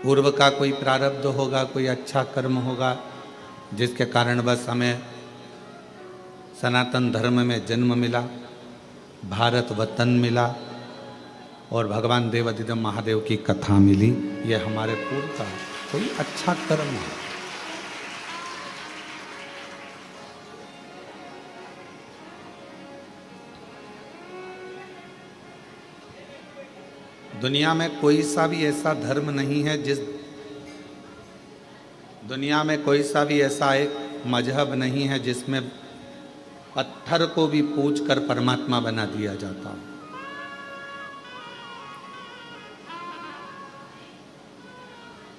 पूर्व का कोई प्रारब्ध होगा, कोई अच्छा कर्म होगा जिसके कारण बस हमें सनातन धर्म में जन्म मिला, भारत वतन मिला और भगवान देवाधिदेव महादेव की कथा मिली। ये हमारे पूर्व का कोई अच्छा कर्म है। दुनिया में कोई सा भी ऐसा धर्म नहीं है दुनिया में कोई सा भी ऐसा एक मजहब नहीं है जिसमें पत्थर को भी पूज कर परमात्मा बना दिया जाता हो।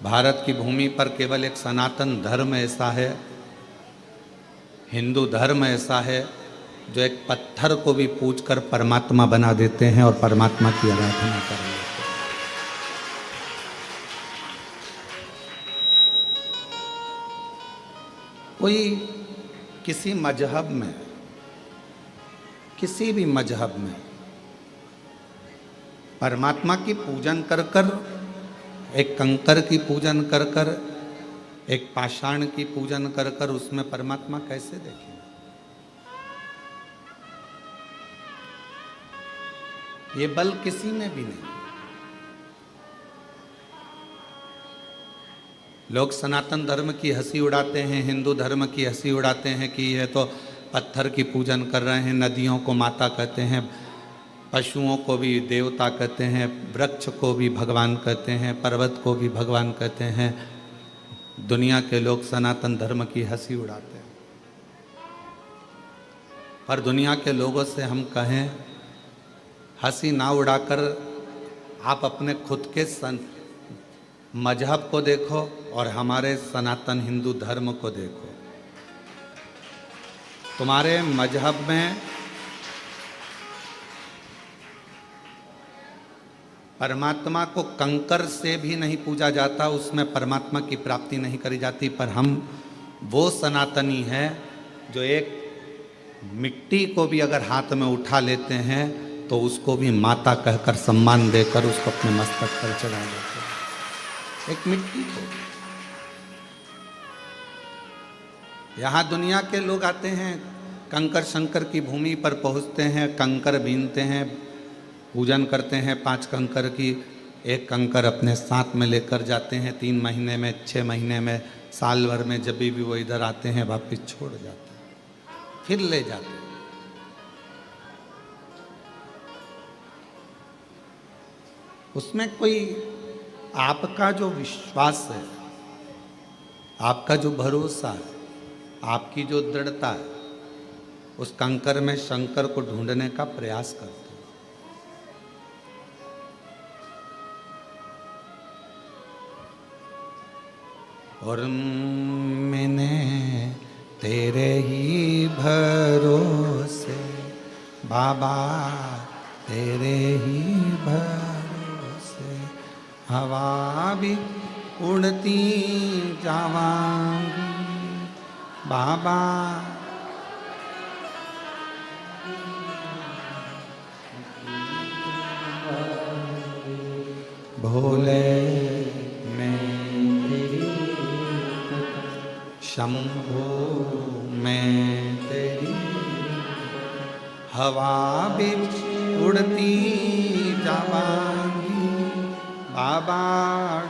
भारत की भूमि पर केवल एक सनातन धर्म ऐसा है, हिंदू धर्म ऐसा है जो एक पत्थर को भी पूज कर परमात्मा बना देते हैं और परमात्मा की आराधना कर रहे हैं। कोई किसी मजहब में, किसी भी मजहब में परमात्मा की पूजन कर कर, एक कंकर की पूजन कर कर, एक पाषाण की पूजन कर कर उसमें परमात्मा कैसे देखें? ये बल किसी में भी नहीं। लोग सनातन धर्म की हंसी उड़ाते हैं, हिंदू धर्म की हंसी उड़ाते हैं कि यह तो पत्थर की पूजन कर रहे हैं, नदियों को माता कहते हैं, पशुओं को भी देवता कहते हैं, वृक्ष को भी भगवान कहते हैं, पर्वत को भी भगवान कहते हैं। दुनिया के लोग सनातन धर्म की हंसी उड़ाते हैं। पर दुनिया के लोगों से हम कहें, हंसी ना उड़ाकर आप अपने खुद के मजहब को देखो और हमारे सनातन हिंदू धर्म को देखो। तुम्हारे मजहब में परमात्मा को कंकर से भी नहीं पूजा जाता, उसमें परमात्मा की प्राप्ति नहीं करी जाती। पर हम वो सनातनी हैं जो एक मिट्टी को भी अगर हाथ में उठा लेते हैं तो उसको भी माता कहकर सम्मान देकर उसको अपने मस्तक पर चढ़ा देते हैं। एक मिट्टी को। यहाँ दुनिया के लोग आते हैं, कंकर शंकर की भूमि पर पहुँचते हैं, कंकर बीनते हैं, पूजन करते हैं 5 कंकर की। एक कंकर अपने साथ में लेकर जाते हैं, 3 महीने में, 6 महीने में, साल भर में, जब भी वो इधर आते हैं वापिस छोड़ जाते हैं, फिर ले जाते हैं। उसमें कोई आपका जो विश्वास है, आपका जो भरोसा है, आपकी जो दृढ़ता है, उस कंकर में शंकर को ढूंढने का प्रयास करते हैं। और मैंने तेरे ही भरोसे बाबा, तेरे ही भरोसे हवा भी उड़ती जावांगी बाबा। भोले शंभो मैं तेरी हवा भी उड़ती जावांगी बाबा।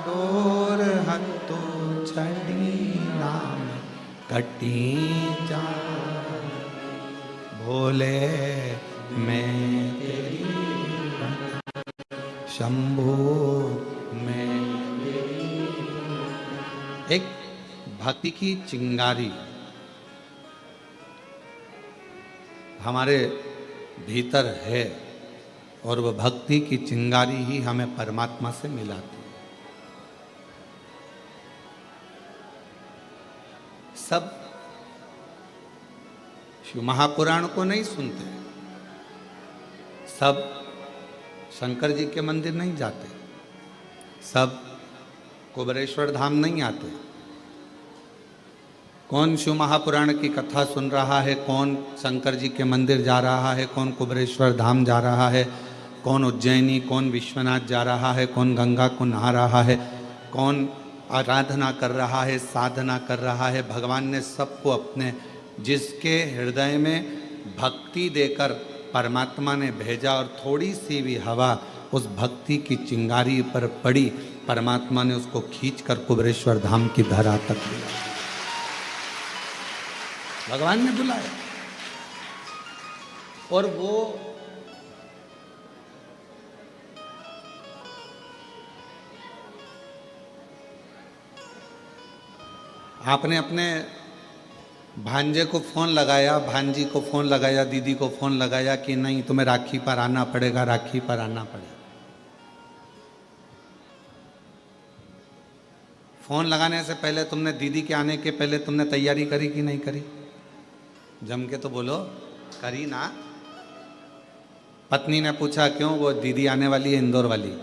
डोर हत्तो छड़ी नाम कटी जा। भोले मैं तेरी शंभो मैं तेरी। एक भक्ति की चिंगारी हमारे भीतर है और वह भक्ति की चिंगारी ही हमें परमात्मा से मिलाती है। सब शिव महापुराण को नहीं सुनते, सब शंकर जी के मंदिर नहीं जाते, सब कुबेरेश्वर धाम नहीं आते। कौन शिव महापुराण की कथा सुन रहा है, कौन शंकर जी के मंदिर जा रहा है, कौन कुबेरेश्वर धाम जा रहा है, कौन उज्जैनी, कौन विश्वनाथ जा रहा है, कौन गंगा को नहा रहा है, कौन आराधना कर रहा है, साधना कर रहा है, भगवान ने सबको अपने, जिसके हृदय में भक्ति देकर परमात्मा ने भेजा और थोड़ी सी भी हवा उस भक्ति की चिंगारी पर पड़ी, परमात्मा ने उसको खींचकर कुबेरेश्वर धाम की धरा तक दिया। भगवान ने बुलाया और वो आपने अपने भांजे को फोन लगाया, भांजी को फोन लगाया, दीदी को फोन लगाया कि नहीं तुम्हें राखी पर आना पड़ेगा, राखी पर आना पड़ेगा। फोन लगाने से पहले तुमने, दीदी के आने के पहले तुमने तैयारी करी कि नहीं करी? जम के तो बोलो, करी ना? पत्नी ने पूछा क्यों? वो दीदी आने वाली है इंदौर वाली,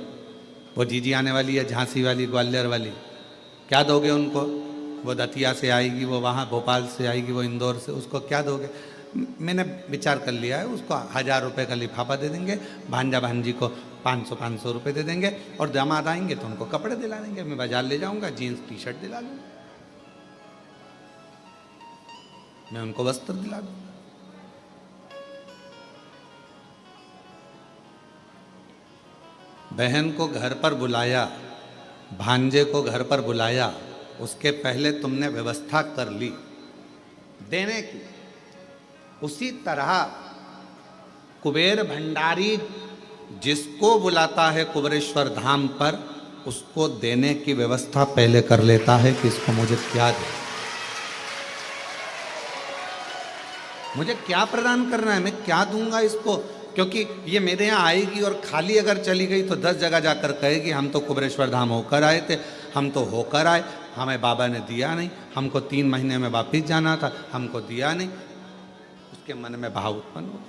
वो जीजी आने वाली है झांसी वाली, ग्वालियर वाली, क्या दोगे उनको? वो दतिया से आएगी, वो वहाँ भोपाल से आएगी, वो इंदौर से, उसको क्या दोगे? मैंने विचार कर लिया है, उसको 1000 रुपये का लिफाफा दे देंगे, भांजा भांजी को 500 रुपये दे देंगे, और दामाद आएंगे तो उनको कपड़े दिला देंगे। मैं बाजार ले जाऊंगा, जीन्स टी शर्ट दिला दूंगा, मैं उनको वस्त्र दिला दूंगा। बहन को घर पर बुलाया, भांजे को घर पर बुलाया, उसके पहले तुमने व्यवस्था कर ली देने की। उसी तरह कुबेर भंडारी जिसको बुलाता है कुबेरेश्वर धाम पर, उसको देने की व्यवस्था पहले कर लेता है कि इसको मुझे क्या दे, मुझे क्या प्रदान करना है, मैं क्या दूंगा इसको, क्योंकि ये मेरे यहाँ आएगी और खाली अगर चली गई तो 10 जगह जाकर कहेगी हम तो कुबेरेश्वर धाम होकर आए थे, हम तो होकर आए, हमें बाबा ने दिया नहीं, हमको 3 महीने में वापिस जाना था, हमको दिया नहीं। उसके मन में भाव उत्पन्न हो।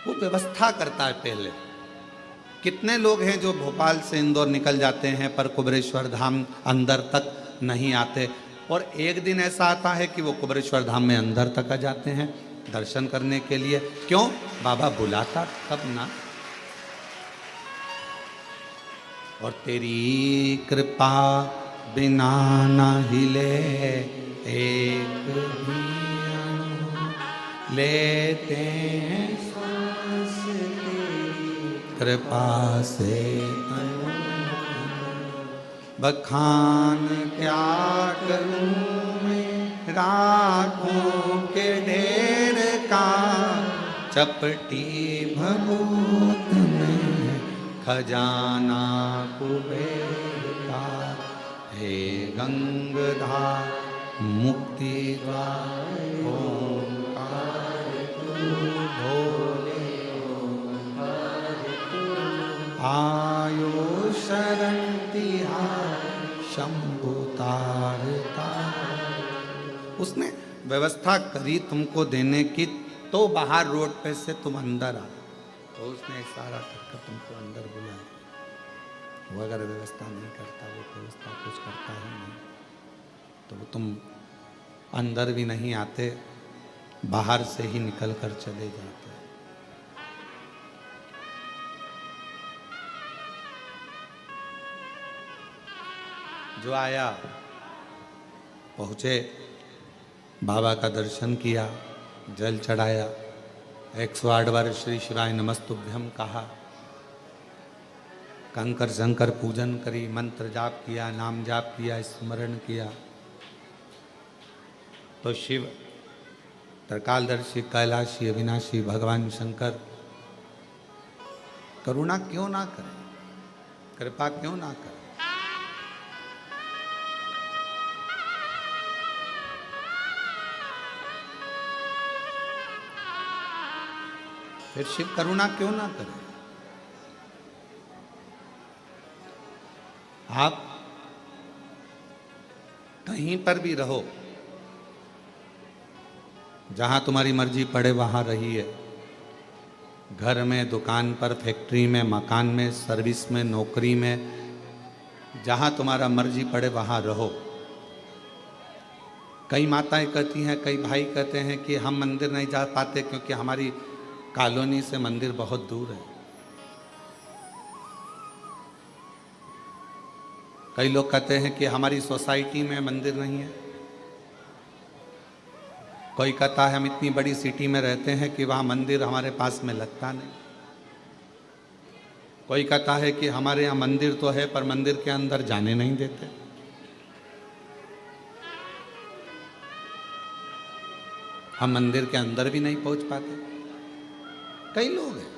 वो व्यवस्था करता है पहले। कितने लोग हैं जो भोपाल से इंदौर निकल जाते हैं पर कुबेरेश्वर धाम अंदर तक नहीं आते, और एक दिन ऐसा आता है कि वो कुबेरेश्वर धाम में अंदर तक आ जाते हैं दर्शन करने के लिए। क्यों? बाबा बुलाता तब ना। और तेरी कृपा बिना ना हिले एक भी अणु, लेते हैं सांस तेरी कृपा से अणु। बखान क्या करूं मैं राखों के ढेर का, चपटी भभूत में खजाना कुबेर का। हे गंगाधर मुक्ति द्वार ओंकार तू भोले ओंकार तू, आयो शरण तिहार शंभु तारता। उसने व्यवस्था करी तुमको देने की, तो बाहर रोड पे से तुम अंदर आ, तो उसने इशारा करके तुमको अंदर बुलाया। वो अगर व्यवस्था नहीं करता, वो व्यवस्था कुछ करता ही नहीं, तो वो तुम अंदर भी नहीं आते, बाहर से ही निकल कर चले जाते। जो आया पहुँचे, बाबा का दर्शन किया, जल चढ़ाया, 108 बार श्री शिवाय नमस्तुभ्यम कहा, कंकर शंकर पूजन करी, मंत्र जाप किया, नाम जाप किया, स्मरण किया, तो शिव त्रिकालदर्शी कैलाशी अविनाशी भगवान शंकर करुणा क्यों ना करें, कृपा क्यों ना करें। फिर शिव करुणा क्यों ना करे। आप कहीं पर भी रहो, जहां तुम्हारी मर्जी पड़े वहां रहिए, घर में, दुकान पर, फैक्ट्री में, मकान में, सर्विस में, नौकरी में, जहां तुम्हारा मर्जी पड़े वहां रहो। कई माताएं कहती हैं, कई भाई कहते हैं कि हम मंदिर नहीं जा पाते क्योंकि हमारी कॉलोनी से मंदिर बहुत दूर है। कई लोग कहते हैं कि हमारी सोसाइटी में मंदिर नहीं है। कोई कहता है हम इतनी बड़ी सिटी में रहते हैं कि वहाँ मंदिर हमारे पास में लगता नहीं। कोई कहता है कि हमारे यहाँ मंदिर तो है पर मंदिर के अंदर जाने नहीं देते। हम मंदिर के अंदर भी नहीं पहुंच पाते। कई लोग हैं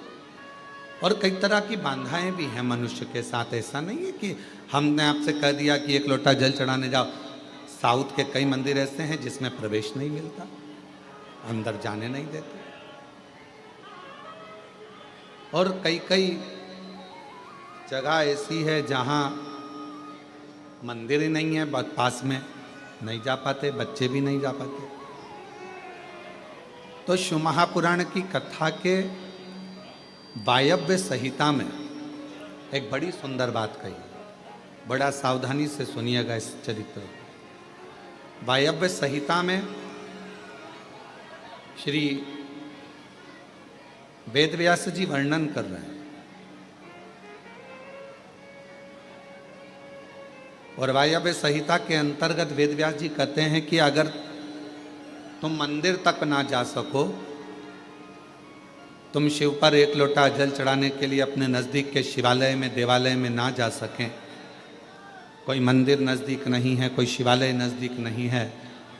और कई तरह की बाधाएं भी हैं मनुष्य के साथ। ऐसा नहीं है कि हमने आपसे कह दिया कि एक लोटा जल चढ़ाने जाओ। साउथ के कई मंदिर ऐसे हैं जिसमें प्रवेश नहीं मिलता, अंदर जाने नहीं देते। और कई कई जगह ऐसी है जहां मंदिर ही नहीं है, पास में नहीं जा पाते, बच्चे भी नहीं जा पाते। तो शिव महापुराण की कथा के वायव्य संहिता में एक बड़ी सुंदर बात कही। बड़ा सावधानी से सुनिएगा इस चरित्र। वायव्य संहिता में श्री वेदव्यास जी वर्णन कर रहे हैं और वायव्य संहिता के अंतर्गत वेदव्यास जी कहते हैं कि अगर तुम मंदिर तक ना जा सको, तुम शिव पर एक लोटा जल चढ़ाने के लिए अपने नज़दीक के शिवालय में, देवालय में ना जा सकें, कोई मंदिर नज़दीक नहीं है, कोई शिवालय नज़दीक नहीं है,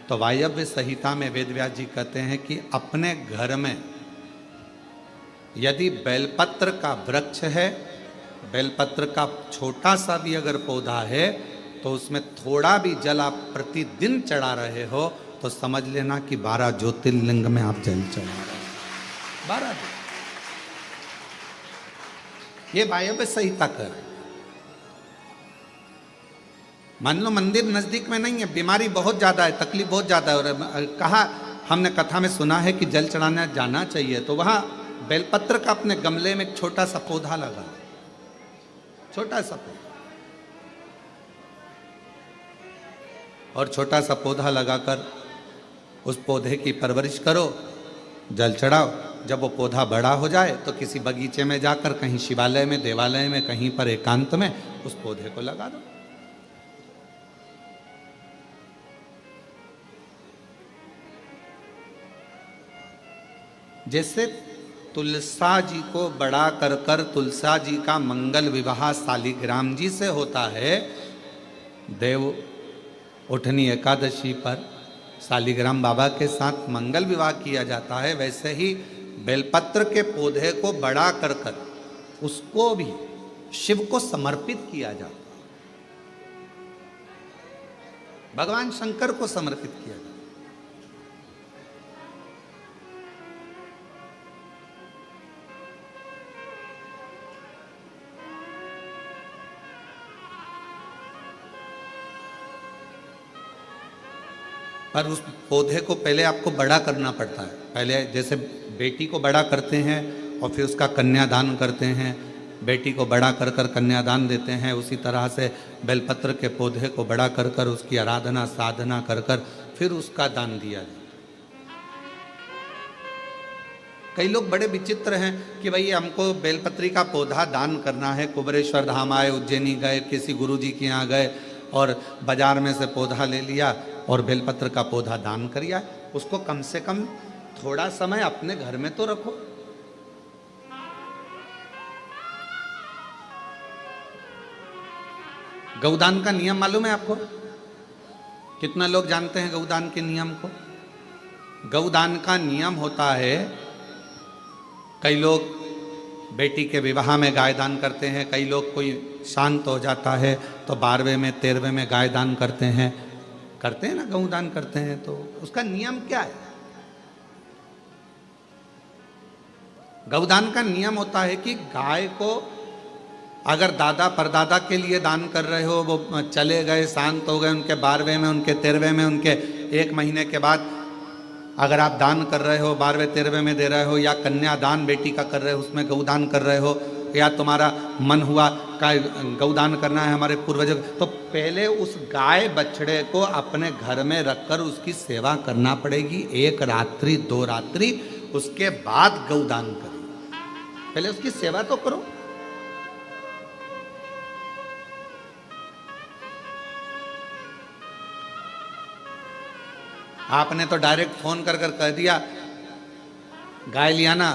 तो वायव्य संहिता में वेदव्यास जी कहते हैं कि अपने घर में यदि बेलपत्र का वृक्ष है, बेलपत्र का छोटा सा भी अगर पौधा है, तो उसमें थोड़ा भी जल आप प्रतिदिन चढ़ा रहे हो तो समझ लेना कि 12 ज्योतिर्लिंग में आप जल चढ़ा रहे हो। 12। ये वायव्य संहिता कर। मान लो मंदिर नजदीक में नहीं है, बीमारी बहुत ज्यादा है, तकलीफ बहुत ज्यादा है और कहा हमने कथा में सुना है कि जल चढ़ाने जाना चाहिए, तो वहां बेलपत्र का अपने गमले में एक छोटा सा पौधा लगा, छोटा सा पौधा, और छोटा सा पौधा लगाकर उस पौधे की परवरिश करो, जल चढ़ाओ। जब वो पौधा बड़ा हो जाए तो किसी बगीचे में जाकर, कहीं शिवालय में, देवालय में, कहीं पर एकांत में उस पौधे को लगा दो। जैसे तुलसा जी को बड़ा कर कर तुलसा जी का मंगल विवाह शालिग्राम जी से होता है, देव उठनी एकादशी पर शालिग्राम बाबा के साथ मंगल विवाह किया जाता है, वैसे ही बेलपत्र के पौधे को बड़ा कर कर उसको भी शिव को समर्पित किया जाता है, भगवान शंकर को समर्पित किया जाता है। पर उस पौधे को पहले आपको बड़ा करना पड़ता है। पहले जैसे बेटी को बड़ा करते हैं और फिर उसका कन्यादान करते हैं, बेटी को बड़ा कर कर कन्यादान देते हैं, उसी तरह से बेलपत्र के पौधे को बड़ा कर कर उसकी आराधना साधना कर कर फिर उसका दान दिया जाए। कई लोग बड़े विचित्र हैं कि भाई हमको बेलपत्री का पौधा दान करना है, कुबरेश्वर धाम आए, उज्जैनी गए, किसी गुरुजी के यहाँ गए और बाजार में से पौधा ले लिया और बेलपत्र का पौधा दान कर दिया। उसको कम से कम थोड़ा समय अपने घर में तो रखो। गौदान का नियम मालूम है आपको? कितना लोग जानते हैं गौदान के नियम को? गौदान का नियम होता है, कई लोग बेटी के विवाह में गाय दान करते हैं, कई लोग कोई शांत हो जाता है तो 12वें में 13वें में गाय दान करते हैं ना, गौदान करते हैं। तो उसका नियम क्या है? गौदान का नियम होता है कि गाय को अगर दादा परदादा के लिए दान कर रहे हो, वो चले गए, शांत हो गए, उनके 12वें में, उनके 13वें में, उनके 1 महीने के बाद अगर आप दान कर रहे हो, 12वें 13वें में दे रहे हो, या कन्यादान बेटी का कर रहे हो, उसमें गौदान कर रहे हो, या तुम्हारा मन हुआ का गौदान करना है हमारे पूर्वजों, तो पहले उस गाय बछड़े को अपने घर में रखकर उसकी सेवा करना पड़ेगी। 1 रात्रि 2 रात्रि उसके बाद गौदान करिए। पहले उसकी सेवा तो करो। आपने तो डायरेक्ट फोन कर कर कह दिया गाय लिया ना,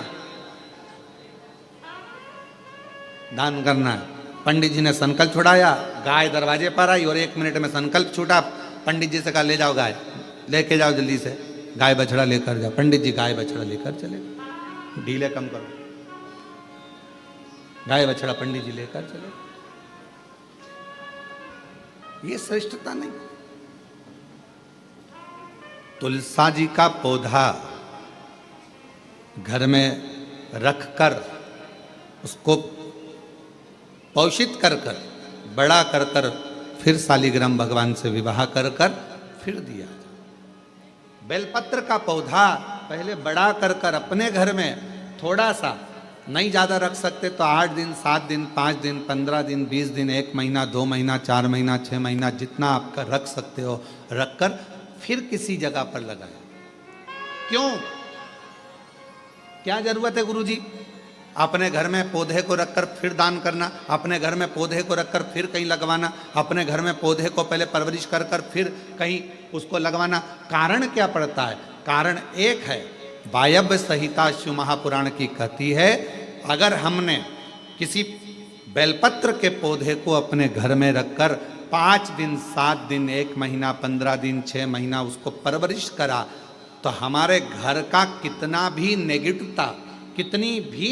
दान करना है। पंडित जी ने संकल्प छुड़ाया, गाय दरवाजे पर आई और 1 मिनट में संकल्प छूटा। पंडित जी से कहा ले जाओ गाय, लेके जाओ जल्दी से, गाय बछड़ा लेकर जाओ। पंडित जी गाय बछड़ा लेकर चले, ढीले कम करो, गाय बछड़ा पंडित जी लेकर चले। ये श्रेष्ठता नहीं। तुलसा जी का पौधा घर में रखकर उसको पोषित कर कर बड़ा कर कर फिर शालिग्राम भगवान से विवाह कर कर फिर दिया। बेलपत्र का पौधा पहले बड़ा कर कर अपने घर में थोड़ा सा, नहीं ज़्यादा रख सकते तो 8 दिन 7 दिन 5 दिन 15 दिन 20 दिन 1 महीना 2 महीना 4 महीना 6 महीना जितना आपका रख सकते हो रखकर फिर किसी जगह पर लगाएं। क्यों, क्या जरूरत है गुरुजी अपने घर में पौधे को रखकर फिर दान करना, अपने घर में पौधे को रखकर फिर कहीं लगवाना, अपने घर में पौधे को पहले परवरिश कर कर फिर कहीं उसको लगवाना? कारण क्या पड़ता है? कारण एक है, वायव्य संहिता शिव महापुराण की कहती है, अगर हमने किसी बेलपत्र के पौधे को अपने घर में रखकर 5 दिन 7 दिन 1 महीना 15 दिन 6 महीना उसको परवरिश करा तो हमारे घर का कितना भी नेगेटिवता, कितनी भी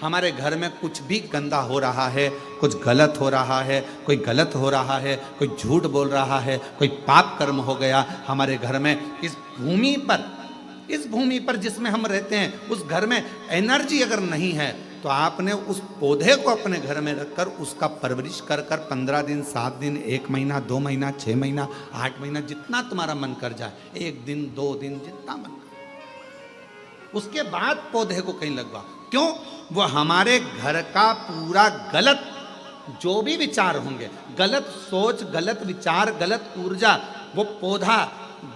हमारे घर में कुछ भी गंदा हो रहा है, कुछ गलत हो रहा है, कोई गलत हो रहा है, कोई झूठ बोल रहा है, कोई पाप कर्म हो गया हमारे घर में, इस भूमि पर जिसमें हम रहते हैं उस घर में एनर्जी अगर नहीं है तो आपने उस पौधे को अपने घर में रखकर उसका परवरिश कर कर 15 दिन 7 दिन 1 महीना 2 महीना 6 महीना 8 महीना जितना तुम्हारा मन कर जाए, 1 दिन 2 दिन जितना मन कर, उसके बाद पौधे को कहीं लगवा। क्यों? वो हमारे घर का पूरा गलत जो भी विचार होंगे, गलत सोच गलत विचार गलत ऊर्जा वो पौधा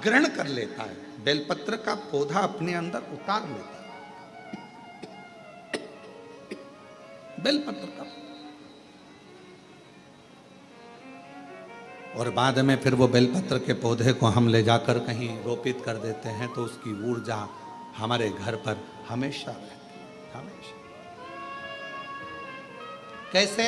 ग्रहण कर लेता है। बेलपत्र का पौधा अपने अंदर उतार लेता है, बेलपत्र का। और बाद में फिर वो बेलपत्र के पौधे को हम ले जाकर कहीं रोपित कर देते हैं तो उसकी ऊर्जा हमारे घर पर हमेशा रहती है, हमेशा। कैसे?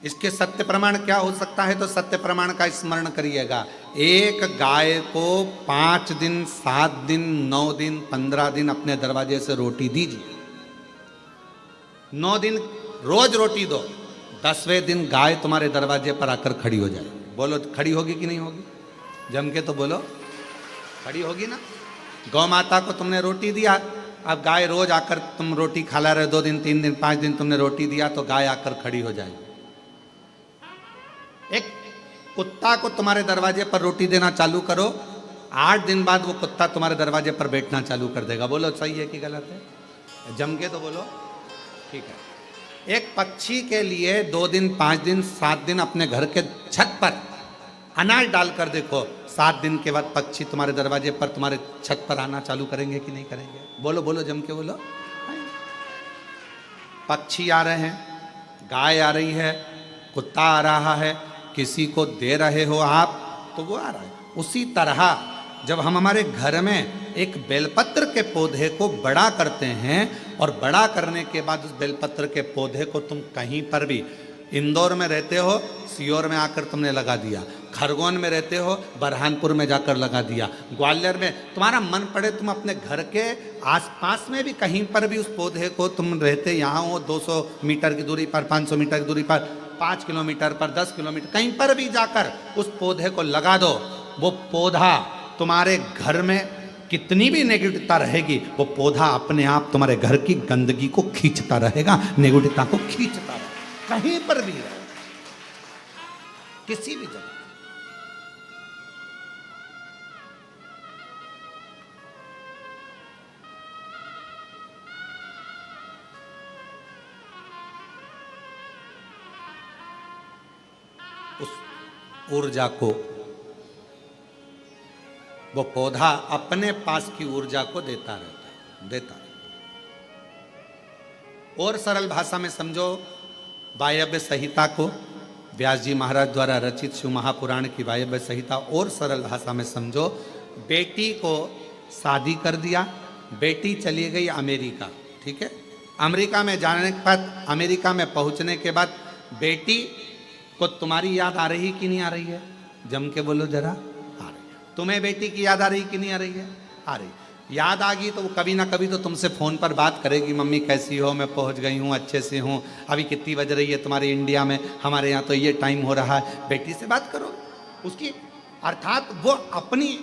इसके सत्य प्रमाण क्या हो सकता है? तो सत्य प्रमाण का स्मरण करिएगा। एक गाय को 5 दिन 7 दिन 9 दिन 15 दिन अपने दरवाजे से रोटी दीजिए, 9 दिन रोज रोटी दो, 10वें दिन गाय तुम्हारे दरवाजे पर आकर खड़ी हो जाए। बोलो खड़ी होगी कि नहीं होगी? जम के तो बोलो, खड़ी होगी ना। गौ माता को तुमने रोटी दिया, अब गाय रोज आकर तुम रोटी खा ला रहे, 2 दिन 3 दिन 5 दिन तुमने रोटी दिया तो गाय आकर खड़ी हो जाएगी। एक कुत्ता को तुम्हारे दरवाजे पर रोटी देना चालू करो, 8 दिन बाद वो कुत्ता तुम्हारे दरवाजे पर बैठना चालू कर देगा। बोलो सही है कि गलत है? जम के तो बोलो, ठीक है। एक पक्षी के लिए 2 दिन 5 दिन 7 दिन अपने घर के छत पर अनाज डालकर देखो, 7 दिन के बाद पक्षी तुम्हारे दरवाजे पर तुम्हारे छत पर आना चालू करेंगे कि नहीं करेंगे? बोलो बोलो, जम के बोलो। पक्षी आ रहे हैं, गाय आ रही है, कुत्ता आ रहा है, किसी को दे रहे हो आप तो वो आ रहा है। उसी तरह जब हम हमारे घर में एक बेलपत्र के पौधे को बड़ा करते हैं और बड़ा करने के बाद उस बेलपत्र के पौधे को तुम कहीं पर भी, इंदौर में रहते हो सीहोर में आकर तुमने लगा दिया, खरगोन में रहते हो बरहानपुर में जाकर लगा दिया, ग्वालियर में, तुम्हारा मन पड़े तुम अपने घर के आसपास में भी कहीं पर भी उस पौधे को तुम रहते यहाँ हो 200 मीटर की दूरी पर, 500 मीटर की दूरी पर, 5 किलोमीटर पर, 10 किलोमीटर कहीं पर भी जाकर उस पौधे को लगा दो। वो पौधा तुम्हारे घर में कितनी भी नेगेटिवता रहेगी, वो पौधा अपने आप तुम्हारे घर की गंदगी को खींचता रहेगा, नेगेटिवता को खींचता रहेगा, कहीं पर भी रहे, किसी भी जगह। उस ऊर्जा को वो पौधा अपने पास की ऊर्जा को देता रहता है, देता। और सरल भाषा में समझो, वायव्य संहिता को व्यास जी महाराज द्वारा रचित शिव महापुराण की वायव्य संहिता और सरल भाषा में समझो, बेटी को शादी कर दिया, बेटी चली गई अमेरिका, ठीक है। अमेरिका में जाने के बाद, अमेरिका में पहुंचने के बाद बेटी को तुम्हारी याद आ रही कि नहीं आ रही है? जम के बोलो जरा, आ रही है। तुम्हें बेटी की याद आ रही कि नहीं आ रही है? आ रही। याद आ गई तो वो कभी ना कभी तो तुमसे फ़ोन पर बात करेगी, मम्मी कैसी हो, मैं पहुंच गई हूँ, अच्छे से हूँ, अभी कितनी बज रही है तुम्हारे इंडिया में, हमारे यहाँ तो ये टाइम हो रहा है। बेटी से बात करो उसकी, अर्थात वो अपनी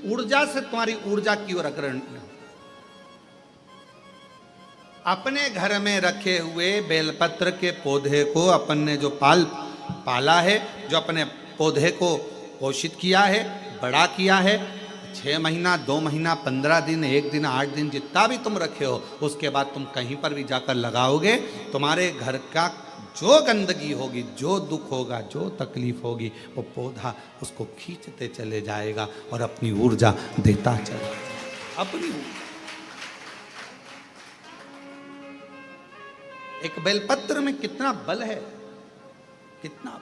ऊर्जा से तुम्हारी ऊर्जा की ओर अग्रणी। अपने घर में रखे हुए बेलपत्र के पौधे को अपन ने जो पाला है, जो अपने पौधे को पोषित किया है, बड़ा किया है, 6 महीना, 2 महीना, 15 दिन, 1 दिन, 8 दिन, जितना भी तुम रखे हो, उसके बाद तुम कहीं पर भी जाकर लगाओगे, तुम्हारे घर का जो गंदगी होगी, जो दुख होगा, जो तकलीफ होगी, वो पौधा उसको खींचते चले जाएगा और अपनी ऊर्जा देता चलेगा। अपनी ऊर्जा। एक बेलपत्र में कितना बल है, कितना,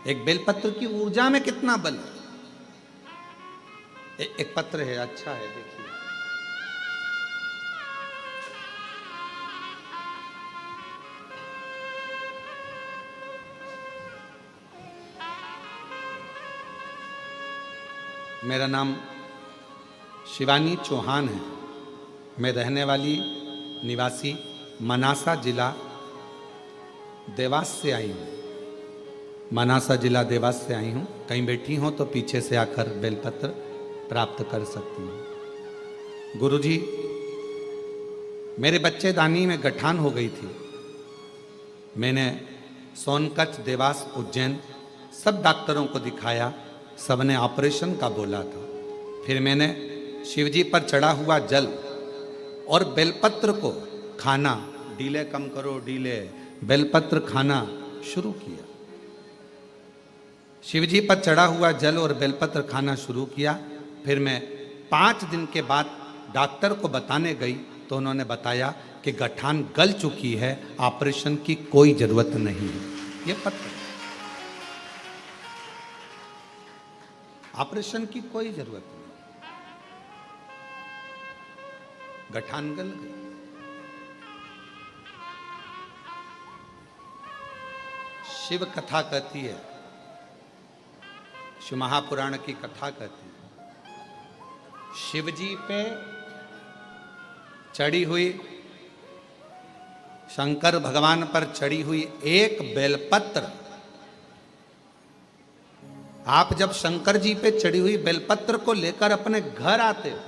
एक बेलपत्र की ऊर्जा में कितना बल है। एक पत्र है, अच्छा है, देखिए, मेरा नाम शिवानी चौहान है। मैं रहने वाली निवासी मनासा जिला देवास से आई हूँ। मनासा जिला देवास से आई हूँ। कहीं बैठी हो तो पीछे से आकर बेलपत्र प्राप्त कर सकती हूँ। गुरुजी, मेरे बच्चेदानी में गठान हो गई थी। मैंने सोनकच्छ, देवास, उज्जैन सब डॉक्टरों को दिखाया, सबने ऑपरेशन का बोला था। फिर मैंने शिवजी पर चढ़ा हुआ जल और बेलपत्र को खाना, डीले कम करो डीले, बेलपत्र खाना शुरू किया। शिवजी पर चढ़ा हुआ जल और बेलपत्र खाना शुरू किया। फिर मैं 5 दिन के बाद डॉक्टर को बताने गई तो उन्होंने बताया कि गठान गल चुकी है, ऑपरेशन की कोई जरूरत नहीं है। ये पत्र, ऑपरेशन की कोई जरूरत नहीं, गठान गल गई। शिव कथा कहती है, शिव महापुराण की कथा कहती है, शिवजी पे चढ़ी हुई, शंकर भगवान पर चढ़ी हुई एक बेलपत्र, आप जब शंकर जी पे चढ़ी हुई बेलपत्र को लेकर अपने घर आते हो,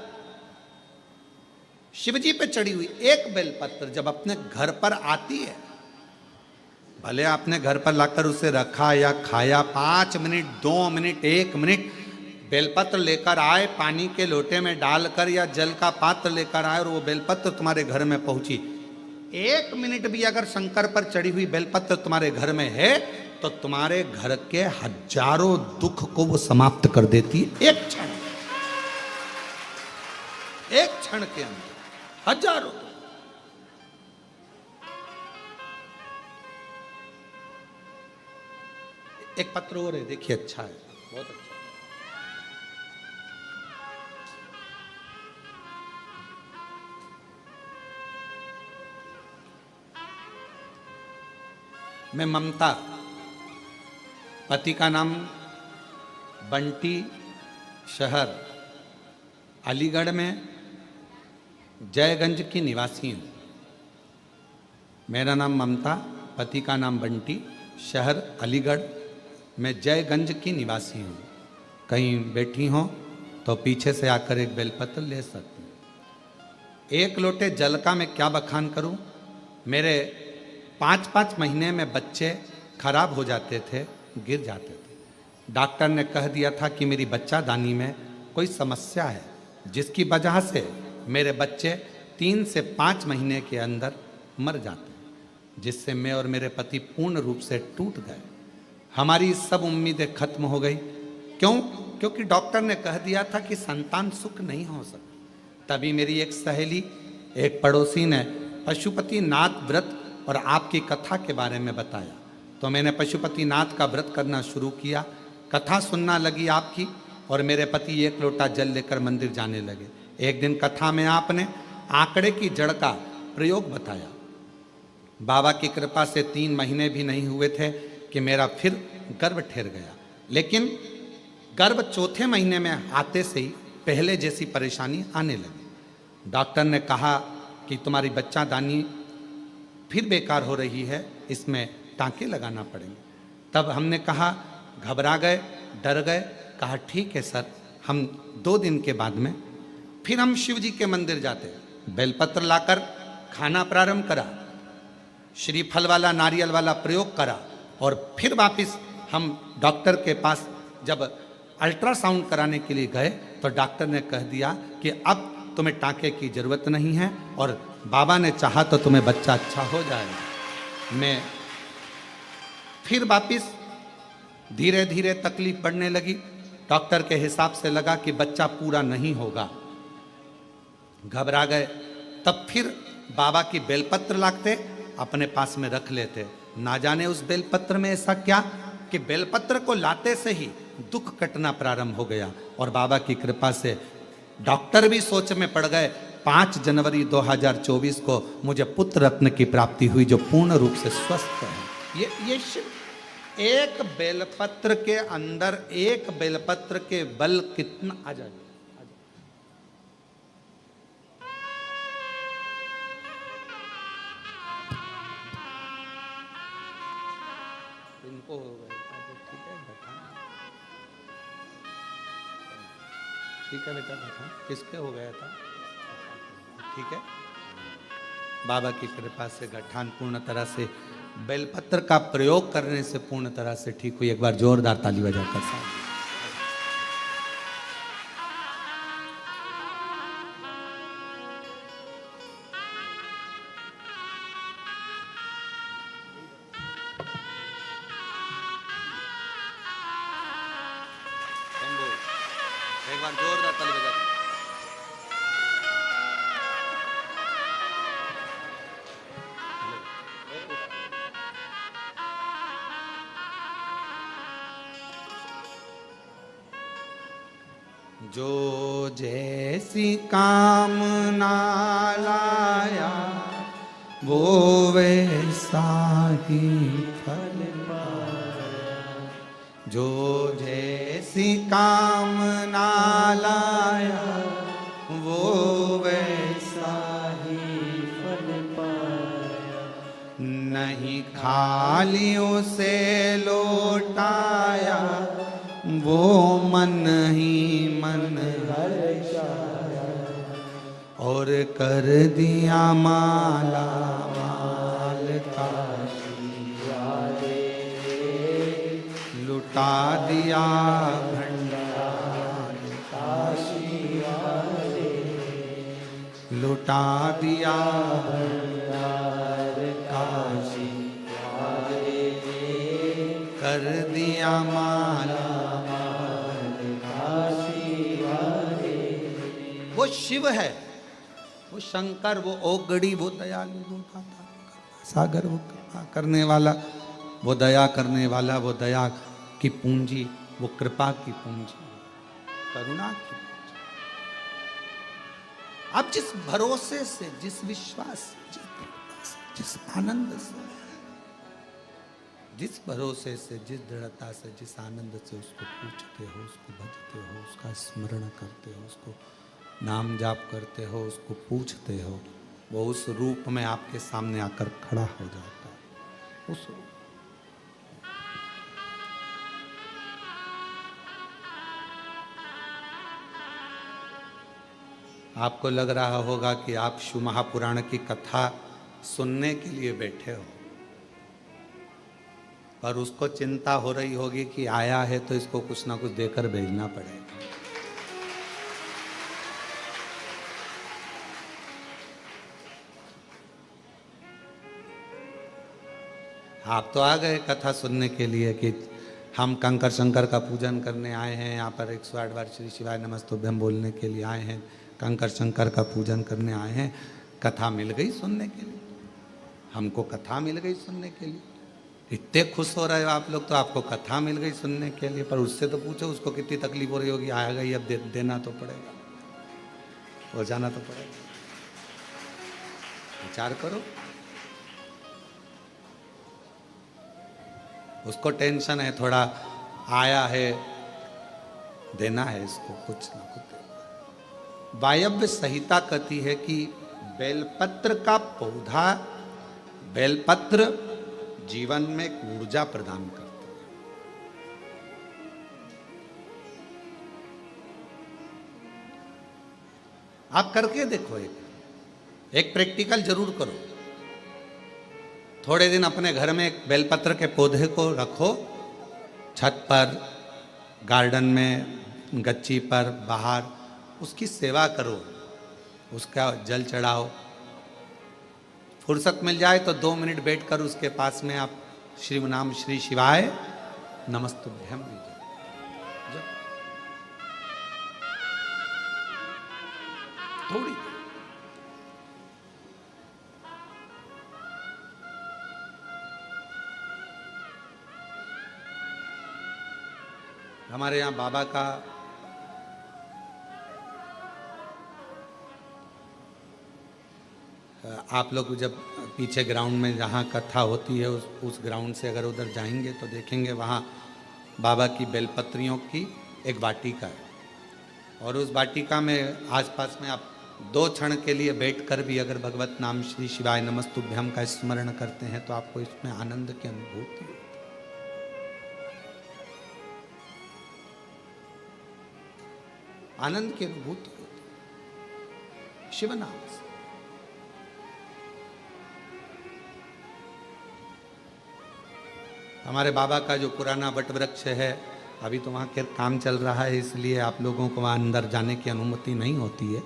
शिवजी पे चढ़ी हुई एक बेलपत्र जब अपने घर पर आती है, भले आपने घर पर लाकर उसे रखा या खाया, 5 मिनट, 2 मिनट, 1 मिनट बेलपत्र लेकर आए, पानी के लोटे में डालकर या जल का पात्र लेकर आए और वो बेलपत्र तुम्हारे घर में पहुंची, 1 मिनट भी अगर शंकर पर चढ़ी हुई बेलपत्र तुम्हारे घर में है तो तुम्हारे घर के हजारों दुख को वो समाप्त कर देती है। एक क्षण, एक क्षण के अंदर हजारों। एक पत्र और है, देखिए, अच्छा है, बहुत अच्छा। मैं ममता, पति का नाम बंटी, शहर अलीगढ़ में जयगंज की निवासी हूँ। मेरा नाम ममता, पति का नाम बंटी, शहर अलीगढ़ में जयगंज की निवासी हूँ। कहीं बैठी हो तो पीछे से आकर एक बेलपत्र ले सकती हूँ। 1 लोटे जल का मैं क्या बखान करूँ। मेरे 5-5 महीने में बच्चे खराब हो जाते थे, गिर जाते थे। डॉक्टर ने कह दिया था कि मेरी बच्चादानी में कोई समस्या है, जिसकी वजह से मेरे बच्चे 3 से 5 महीने के अंदर मर जाते हैं, जिससे मैं और मेरे पति पूर्ण रूप से टूट गए। हमारी सब उम्मीदें खत्म हो गई। क्यों? क्योंकि डॉक्टर ने कह दिया था कि संतान सुख नहीं हो सकता। तभी मेरी एक सहेली, एक पड़ोसी ने पशुपतिनाथ व्रत और आपकी कथा के बारे में बताया। तो मैंने पशुपतिनाथ का व्रत करना शुरू किया, कथा सुनना लगी आपकी, और मेरे पति एक लोटा जल लेकर मंदिर जाने लगे। एक दिन कथा में आपने आंकड़े की जड़ का प्रयोग बताया। बाबा की कृपा से 3 महीने भी नहीं हुए थे कि मेरा फिर गर्भ ठहर गया, लेकिन गर्भ चौथे महीने में आते से ही पहले जैसी परेशानी आने लगी। डॉक्टर ने कहा कि तुम्हारी बच्चादानी फिर बेकार हो रही है, इसमें टांके लगाना पड़ेंगे। तब हमने कहा, घबरा गए, डर गए, कहा ठीक है सर, हम 2 दिन के बाद में फिर हम शिव जी के मंदिर जाते, बेलपत्र लाकर खाना प्रारंभ करा, श्रीफल वाला नारियल वाला प्रयोग करा, और फिर वापिस हम डॉक्टर के पास जब अल्ट्रासाउंड कराने के लिए गए तो डॉक्टर ने कह दिया कि अब तुम्हें टांके की जरूरत नहीं है और बाबा ने चाहा तो तुम्हें बच्चा अच्छा हो जाएगा। मैं फिर वापिस धीरे धीरे तकलीफ बढ़ने लगी। डॉक्टर के हिसाब से लगा कि बच्चा पूरा नहीं होगा, घबरा गए। तब फिर बाबा की बेलपत्र लाते, अपने पास में रख लेते। ना जाने उस बेलपत्र में ऐसा क्या कि बेलपत्र को लाते से ही दुख कटना प्रारंभ हो गया, और बाबा की कृपा से डॉक्टर भी सोच में पड़ गए। 5 जनवरी 2024 को मुझे पुत्र रत्न की प्राप्ति हुई, जो पूर्ण रूप से स्वस्थ है। ये एक बेलपत्र के अंदर, एक बेलपत्र के बल कितना आ जाए। इनको हो गए, ठीक है बैठा, ठीक है बेटा बैठा। किसके हो गया था? ठीक है। बाबा की कृपा से गठान पूर्ण तरह से बेलपत्र का प्रयोग करने से पूर्ण तरह से ठीक हुई। एक बार जोरदार ताली बजाकर साथ। एक बार जोरदार ताली बजा। जो जैसी कामना लाया वो वैसा ही फल पाया। जो जैसी कामना लाया वो वैसा ही फल पाया। नहीं खाली उसे लौटाया वो मन ही मन हर्षाया। और कर दिया माला माल काशी वाले, लुटा दिया भंडार काशी वाले, लुटा दिया भंडार काशी वाले। कर दिया माला वो शिव है, वो शंकर, वो ओगड़ी, वो दयालु, वो सागर, वो कृपा करने वाला, वो दया करने वाला, वो दया की पूंजी, वो कृपा की पूंजी, करुणा की पूंजी। अब जिस भरोसे से, जिस विश्वास से, जिस आनंद से, जिस भरोसे से, जिस दृढ़ता से, जिस आनंद से उसको पूछते हो, उसको भजते हो, उसका स्मरण करते हो, उसको नाम जाप करते हो, उसको पूछते हो, वो उस रूप में आपके सामने आकर खड़ा हो जाता है। उस आपको लग रहा होगा कि आप शिव महापुराण की कथा सुनने के लिए बैठे हो, पर उसको चिंता हो रही होगी कि आया है तो इसको कुछ ना कुछ देकर भेजना पड़ेगा। आप तो आ गए कथा सुनने के लिए कि हम कंकर शंकर का पूजन करने आए हैं, यहाँ पर 108 बार श्री शिवाय नमस्तुभ्यम बोलने के लिए आए हैं, कंकर शंकर का पूजन करने आए हैं। कथा मिल गई सुनने के लिए, हमको कथा मिल गई सुनने के लिए। इतने खुश हो रहे हो आप लोग, तो आपको कथा मिल गई सुनने के लिए। पर उससे तो पूछो उसको कितनी तकलीफ हो रही होगी, आ गई अब देना तो पड़ेगा, हो जाना तो पड़ेगा। विचार करो, उसको टेंशन है, थोड़ा आया है, देना है इसको कुछ ना कुछ। वायव्य संहिता कहती है कि बेलपत्र का पौधा, बेलपत्र जीवन में एक ऊर्जा प्रदान करता है। आप करके देखो, एक प्रैक्टिकल जरूर करो। थोड़े दिन अपने घर में एक बेलपत्र के पौधे को रखो, छत पर, गार्डन में, गच्ची पर, बाहर, उसकी सेवा करो, उसका जल चढ़ाओ। फुर्सत मिल जाए तो 2 मिनट बैठकर उसके पास में आप श्री नाम श्री शिवाय नमस्तुभ्यम लीजिए। थोड़ी हमारे यहाँ बाबा का आप लोग जब पीछे ग्राउंड में जहाँ कथा होती है उस ग्राउंड से अगर उधर जाएंगे तो देखेंगे वहाँ बाबा की बेलपत्रियों की एक वाटिका है। और उस वाटिका में आसपास में आप 2 क्षण के लिए बैठकर भी अगर भगवत नाम श्री शिवाय नमस्तुभ्यम का स्मरण करते हैं तो आपको इसमें आनंद की अनुभूति होती है। आनंद की अनुभूति होती है शिव नाम से। हमारे बाबा का जो पुराना वट वृक्ष है, अभी तो वहाँ के काम चल रहा है, इसलिए आप लोगों को वहाँ अंदर जाने की अनुमति नहीं होती है,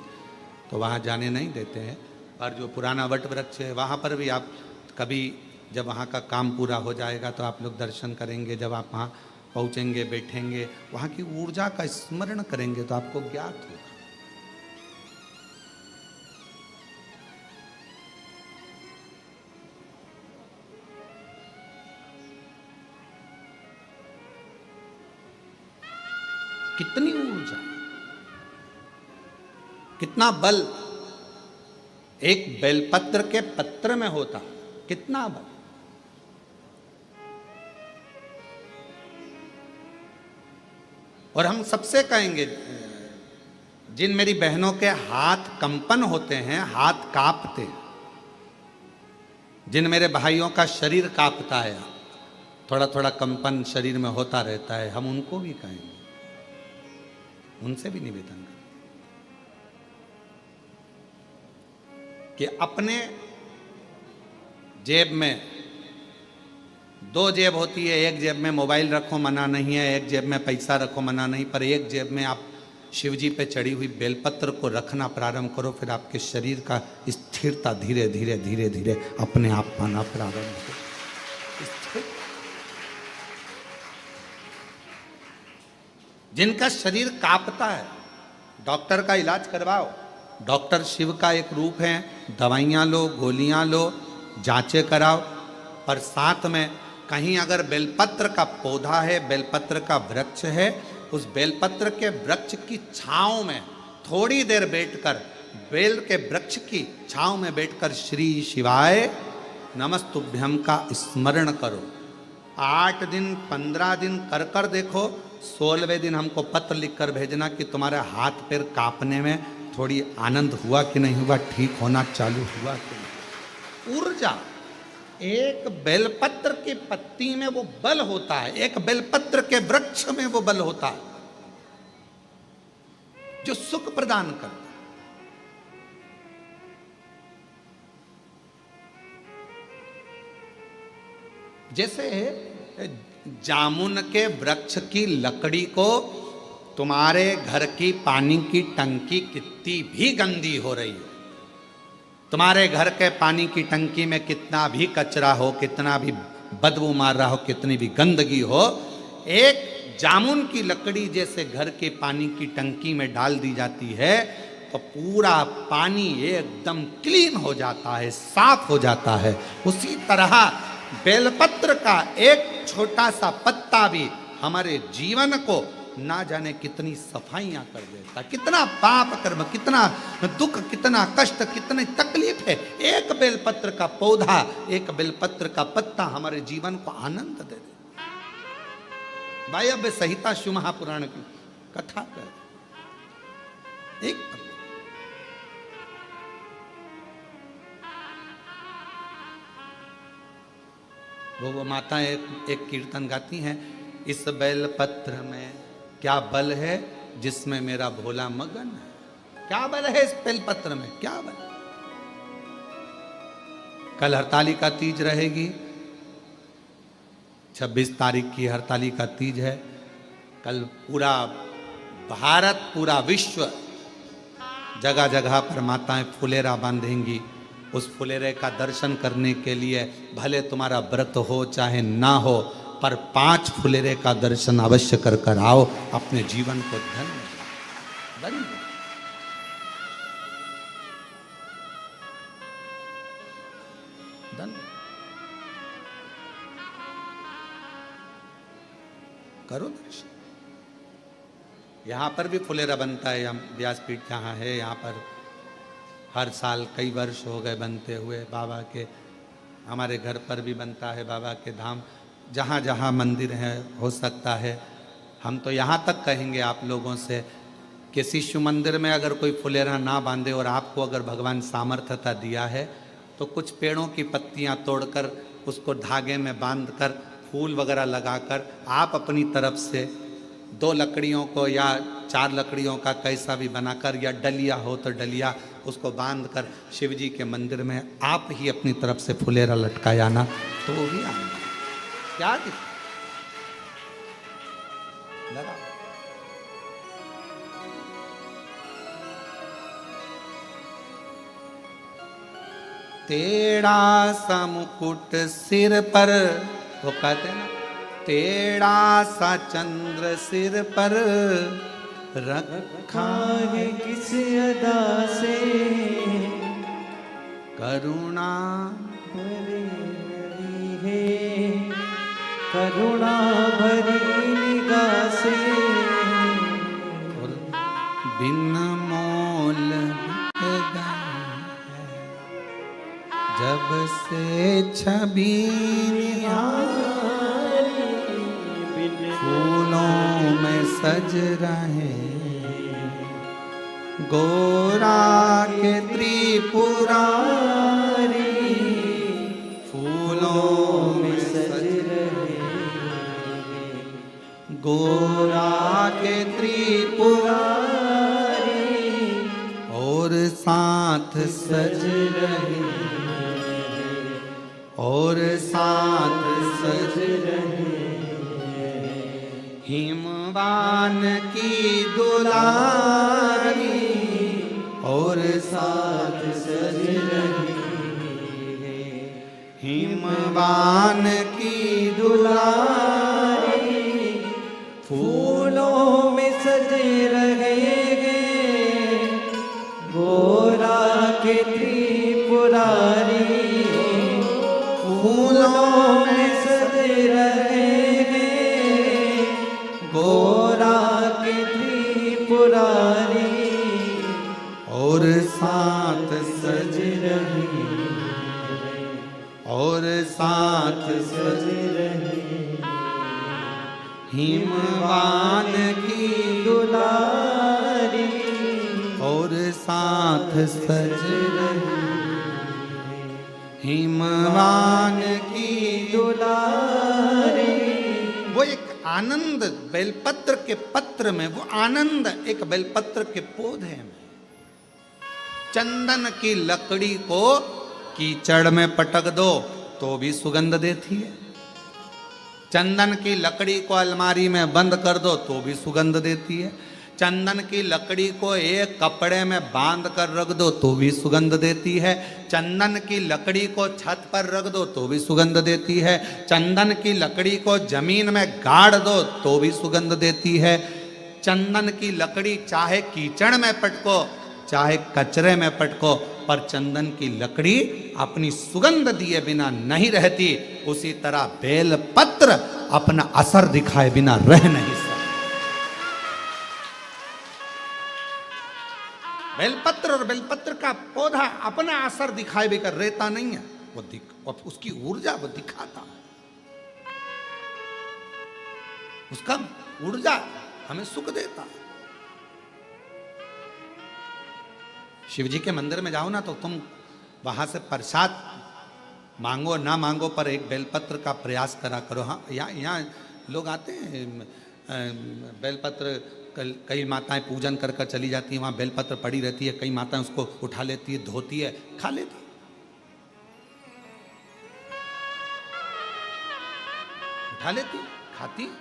तो वहाँ जाने नहीं देते हैं। पर जो पुराना वट वृक्ष है वहाँ पर भी आप कभी जब वहाँ का काम पूरा हो जाएगा तो आप लोग दर्शन करेंगे। जब आप वहाँ पहुँचेंगे, बैठेंगे, वहाँ की ऊर्जा का स्मरण करेंगे तो आपको ज्ञात होगा। कितनी ऊर्जा, कितना बल एक बेलपत्र के पत्र में होता, कितना बल। और हम सबसे कहेंगे, जिन मेरी बहनों के हाथ कंपन होते हैं, हाथ कांपते, जिन मेरे भाइयों का शरीर कांपता है, थोड़ा थोड़ा कंपन शरीर में होता रहता है, हम उनको भी कहेंगे, उनसे भी निवेदन करें कि अपने जेब में 2 जेब होती है, एक जेब में मोबाइल रखो मना नहीं है, एक जेब में पैसा रखो मना नहीं, पर एक जेब में आप शिव जी पे चढ़ी हुई बेलपत्र को रखना प्रारंभ करो। फिर आपके शरीर का स्थिरता धीरे धीरे धीरे धीरे अपने आप पाना प्रारंभ हो। जिनका शरीर कांपता है, डॉक्टर का इलाज करवाओ। डॉक्टर शिव का एक रूप है, दवाइयाँ लो, गोलियाँ लो, जांचें कराओ, पर साथ में कहीं अगर बेलपत्र का पौधा है, बेलपत्र का वृक्ष है, उस बेलपत्र के वृक्ष की छांव में थोड़ी देर बैठकर, बेल के वृक्ष की छांव में बैठकर श्री शिवाय नमस्तुभ्यम का स्मरण करो। 8 दिन 15 दिन कर कर देखो, 16वें दिन हमको पत्र लिखकर भेजना कि तुम्हारे हाथ पैर कांपने में थोड़ी आनंद हुआ कि नहीं हुआ, ठीक होना चालू हुआ कि नहीं। ऊर्जा, एक बेलपत्र की पत्ती में वो बल होता है, एक बेलपत्र के वृक्ष में वो बल होता है जो सुख प्रदान करता है। जैसे जामुन के वृक्ष की लकड़ी को तुम्हारे घर की पानी की टंकी कितनी भी गंदी हो रही हो, तुम्हारे घर के पानी की टंकी में कितना भी कचरा हो, कितना भी बदबू मार रहा हो, कितनी भी गंदगी हो, एक जामुन की लकड़ी जैसे घर के पानी की टंकी में डाल दी जाती है तो पूरा पानी एकदम क्लीन हो जाता है, साफ हो जाता है। उसी तरह बेलपत्र का एक छोटा सा पत्ता भी हमारे जीवन को ना जाने कितनी सफाइयां कर देता, कितना पाप कर्म, कितना दुख, कितना कष्ट, कितनी तकलीफ है। एक बेलपत्र का पौधा, एक बेलपत्र का पत्ता हमारे जीवन को आनंद दे दे। वायव्य संहिता शिव महापुराण की कथा कर, एक वो माता एक कीर्तन गाती हैं, इस बेलपत्र में क्या बल है जिसमें मेरा भोला मगन है। क्या बल है इस बेलपत्र में, क्या बल। कल हरतालिका तीज रहेगी, 26 तारीख की हरतालिका तीज है। कल पूरा भारत, पूरा विश्व, जगह जगह पर माताएं फुलेरा बांधेंगी। उस फुलेरे का दर्शन करने के लिए भले तुम्हारा व्रत हो चाहे ना हो, पर 5 फुलेरे का दर्शन अवश्य कर कर आओ, अपने जीवन को धन्य करो दर्शन। यहाँ पर भी फुलेरा बनता है, व्यासपीठ जहाँ है यहाँ पर हर साल कई वर्ष हो गए बनते हुए। बाबा के, हमारे घर पर भी बनता है, बाबा के धाम जहाँ जहाँ मंदिर है हो सकता है। हम तो यहाँ तक कहेंगे आप लोगों से, किसी शिव मंदिर में अगर कोई फुलेरा ना बांधे और आपको अगर भगवान सामर्थ्यता दिया है तो कुछ पेड़ों की पत्तियाँ तोड़कर उसको धागे में बांधकर फूल वगैरह लगाकर आप अपनी तरफ से 2 लकड़ियों को या 4 लकड़ियों का कैसा भी बनाकर, या डलिया हो तो डलिया, उसको बांधकर शिव जी के मंदिर में आप ही अपनी तरफ से फुलेरा लटकायाना, तो वो भी आना क्या लगा। तेरा सा मुकुट सिर पर, वो कहते हैं ना, तेरा सा चंद्र सिर पर रखा है किस अदा से, करुणा भरी है, करुणा भरी निगाह से, और बिन मोल बिक गए जब से छवि फूलों में सज रहे, गोरा के त्रिपुरारी फूलों में सज रहे, गोरा के त्रिपुरारी और साथ सज रहे, और साथ सज रहे, हिमवान की दुलारी और साथ सज रही, हिमवान की दुलारी फूलों में सजे रहेंगे, गोरा के त्रिपुरारी फूलों में सजे रहेंगे, गोरा के त्रिपुरारी और साथ सज रही, और साथ सज रही, हिमवान की दुलारी और साथ सज रही, हिमवान की दुलारी। वो एक आनंद बेलपत्र के पत्र में, वो आनंद एक बेलपत्र के पौधे में। चंदन की लकड़ी को कीचड़ में पटक दो तो भी सुगंध देती है, चंदन की लकड़ी को अलमारी में बंद कर दो तो भी सुगंध देती है, चंदन की लकड़ी को एक कपड़े में बांध कर रख दो तो भी सुगंध देती है। चंदन की लकड़ी को छत पर रख दो तो भी सुगंध देती है। चंदन की लकड़ी को जमीन में गाड़ दो तो भी सुगंध देती है। चंदन की लकड़ी चाहे कीचड़ में पटको चाहे कचरे में पटको, पर चंदन की लकड़ी अपनी सुगंध दिए बिना नहीं रहती। उसी तरह बेलपत्र अपना असर दिखाए बिना रह नहीं सकता। बेलपत्र और बेलपत्र का पौधा अपना असर दिखाए बिना रहता नहीं है, वो उसकी ऊर्जा वो दिखाता, उसका ऊर्जा हमें सुख देता। शिव जी के मंदिर में जाओ ना तो तुम वहां से प्रसाद मांगो ना मांगो पर एक बेलपत्र का प्रयास करा करो। हाँ, यहाँ लोग आते हैं, बेलपत्र कई माताएं पूजन कर कर चली जाती हैं, वहाँ बेलपत्र पड़ी रहती है, कई माताएं उसको उठा लेती है, धोती है, खा लेती है। उठा लेती, खाती।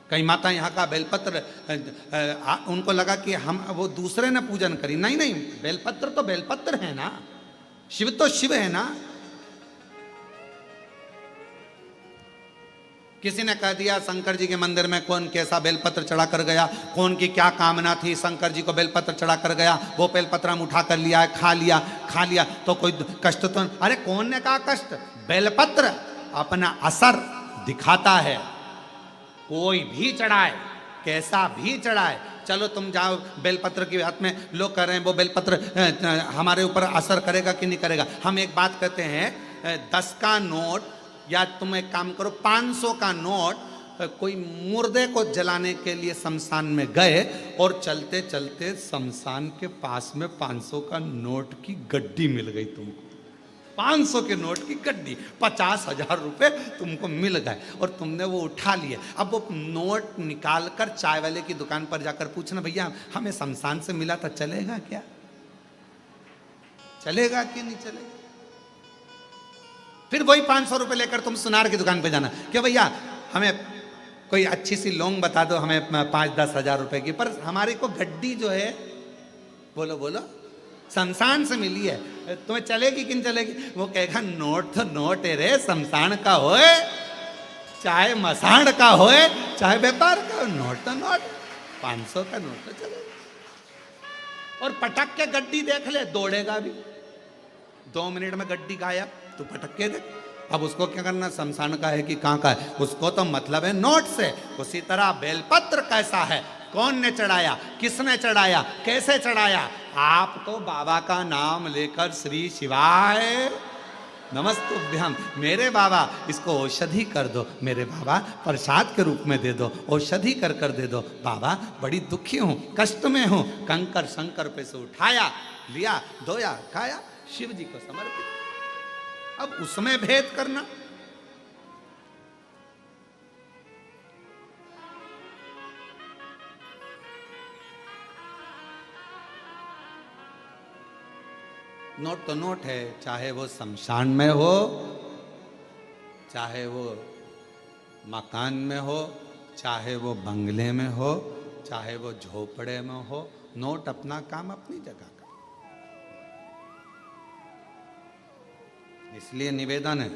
कई माता यहाँ का बेलपत्र उनको लगा कि हम वो दूसरे ने पूजन करी। नहीं नहीं, बेलपत्र तो बेलपत्र है ना, शिव तो शिव है ना। किसी ने कह दिया शंकर जी के मंदिर में कौन कैसा बेलपत्र चढ़ा कर गया, कौन की क्या कामना थी, शंकर जी को बेलपत्र चढ़ा कर गया, वो बेलपत्र हम उठा कर लिया, खा लिया तो कोई कष्ट तो। अरे कौन ने कहा कष्ट? बेलपत्र अपना असर दिखाता है। कोई भी चढ़ाए, कैसा भी चढ़ाए, चलो तुम जाओ बेलपत्र की बात में लोग कह रहे हैं वो बेलपत्र हमारे ऊपर असर करेगा कि नहीं करेगा। हम एक बात कहते हैं, 10 का नोट या तुम एक काम करो 500 का नोट, कोई मुर्दे को जलाने के लिए शमशान में गए और चलते चलते शमशान के पास में 500 का नोट की गड्डी मिल गई तुमको। 500 के नोट की गड्डी, 50,000 रुपए तुमको मिल गए और तुमने वो उठा लिए। अब वो नोट निकाल कर चाय वाले की दुकान पर जाकर पूछना, भैया हमें शमशान से मिला था, चलेगा क्या? चलेगा कि नहीं चलेगा? फिर वही 500 रुपए लेकर तुम सुनार की दुकान पे जाना, क्या भैया हमें कोई अच्छी सी लौंग बता दो, हमें 5-10 हजार रुपए की, पर हमारी को गड्डी जो है बोलो बोलो शमशान से मिली है, तुम्हें चलेगी कि नहीं चलेगी? वो कहेगा नोट तो नोट है रे, शमशान का होए चाहे मसाण का होए चाहे व्यापार का, नोट तो नोट, 500 का नोट तो चलेगा। और पटक के गड्डी देख ले, दौड़ेगा भी, 2 मिनट में गड्डी गायब, तो पटक के देख। अब उसको क्या करना, शमशान का है कि कहाँ का है, उसको तो मतलब है नोट से। उसी तरह बेलपत्र कैसा है, कौन ने चढ़ाया, किसने चढ़ाया, कैसे चढ़ाया? आप तो बाबा का नाम लेकर श्री शिवाय नमस्तुभ्यम, मेरे बाबा इसको औषधि कर दो, मेरे बाबा प्रसाद के रूप में दे दो, औषधि कर कर दे दो, बाबा बड़ी दुखी हूँ, कष्ट में हूँ। कंकर शंकर पे से उठाया, लिया, धोया, खाया, शिव जी को समर्पित। अब उसमें भेद करना, नोट तो नोट है, चाहे वो शमशान में हो, चाहे वो मकान में हो, चाहे वो बंगले में हो, चाहे वो झोपड़े में हो, नोट अपना काम अपनी जगह का। इसलिए निवेदन है,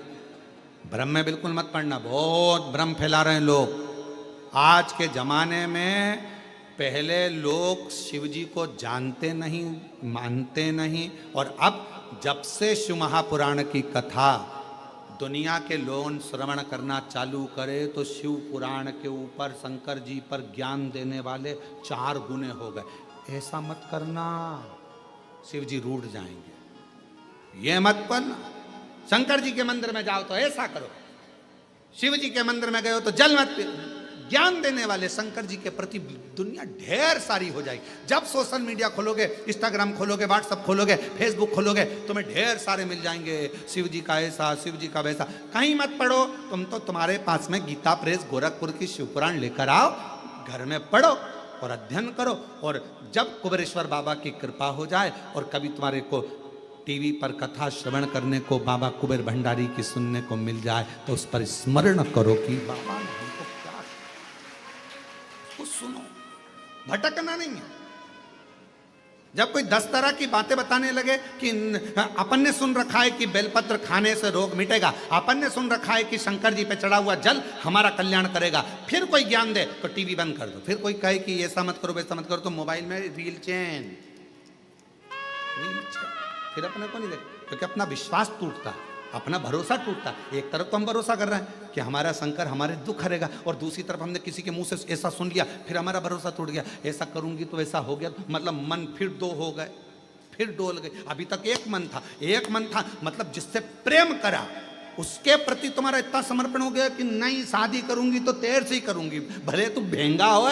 भ्रम में बिल्कुल मत पड़ना, बहुत भ्रम फैला रहे हैं लोग आज के जमाने में। पहले लोग शिव जी को जानते नहीं, मानते नहीं, और अब जब से शिव महापुराण की कथा दुनिया के लोग श्रवण करना चालू करे तो शिव पुराण के ऊपर शंकर जी पर ज्ञान देने वाले 4 गुने हो गए। ऐसा मत करना, शिव जी रूठ जाएंगे, ये मत करना। शंकर जी के मंदिर में जाओ तो ऐसा करो, शिव जी के मंदिर में गए हो तो जल मत पियो। ज्ञान देने वाले शंकर जी के प्रति दुनिया ढेर सारी हो जाएगी। जब सोशल मीडिया खोलोगे, इंस्टाग्राम खोलोगे, व्हाट्सएप खोलोगे, फेसबुक खोलोगे, तुम्हें ढेर सारे मिल जाएंगे, शिव जी का ऐसा, शिव जी का वैसा। कहीं मत पढ़ो, तुम तो तुम्हारे पास में गीता प्रेस गोरखपुर की शिवपुराण लेकर आओ, घर में पढ़ो और अध्ययन करो। और जब कुबेरेश्वर बाबा की कृपा हो जाए और कभी तुम्हारे को टीवी पर कथा श्रवण करने को बाबा कुबेर भंडारी की सुनने को मिल जाए तो उस पर स्मरण करो कि बाबा ने हमको क्या, उसको सुनो, भटकना नहीं है। जब कोई 10 तरह की बातें बताने लगे कि अपन ने सुन रखा है कि बेलपत्र खाने से रोग मिटेगा, अपन ने सुन रखा है कि शंकर जी पे चढ़ा हुआ जल हमारा कल्याण करेगा, फिर कोई ज्ञान दे तो टीवी बंद कर दो। फिर कोई कहे कि ऐसा मत करो वैसा मत करो, तो मोबाइल में रील चैन, फिर अपने को नहीं देख, क्योंकि अपना विश्वास टूटता, अपना भरोसा टूटता। एक तरफ तो हम भरोसा कर रहे हैं कि हमारा शंकर हमारे दुख हरेगा, और दूसरी तरफ हमने किसी के मुंह से ऐसा सुन लिया, फिर हमारा भरोसा टूट गया, ऐसा करूंगी तो ऐसा हो गया, मतलब मन फिर दो हो गए, फिर डोल गए। अभी तक एक मन था, मतलब जिससे प्रेम करा उसके प्रति तुम्हारा इतना समर्पण हो गया कि नहीं शादी करूंगी तो तेरे से ही करूंगी, भले तू भेंगा हो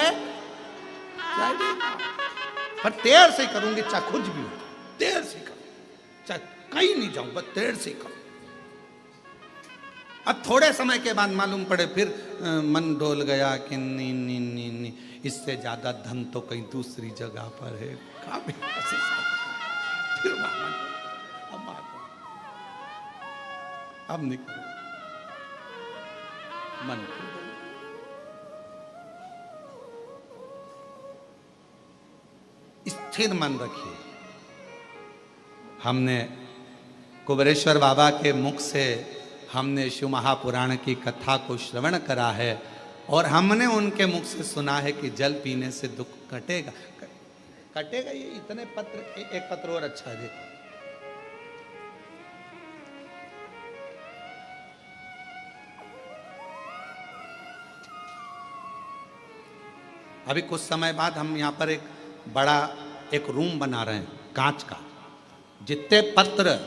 पर तेरे से ही करूंगी, चाहे कुछ भी हो तेरे से करूंगी, चाहे कहीं नहीं जाऊं बस तेरे से करूं। अब थोड़े समय के बाद मालूम पड़े फिर मन डोल गया कि नहीं, इससे ज्यादा धन तो कहीं दूसरी जगह पर है। फिर अब निकल मन स्थिर मन रखिए। हमने कुबेरेश्वर बाबा के मुख से हमने शिव महापुराण की कथा को श्रवण करा है, और हमने उनके मुख से सुना है कि जल पीने से दुख कटेगा। कटेगा ये इतने पत्र, एक पत्र और अच्छा है देखो। अभी कुछ समय बाद हम यहाँ पर एक बड़ा एक रूम बना रहे हैं कांच का, जितने पत्र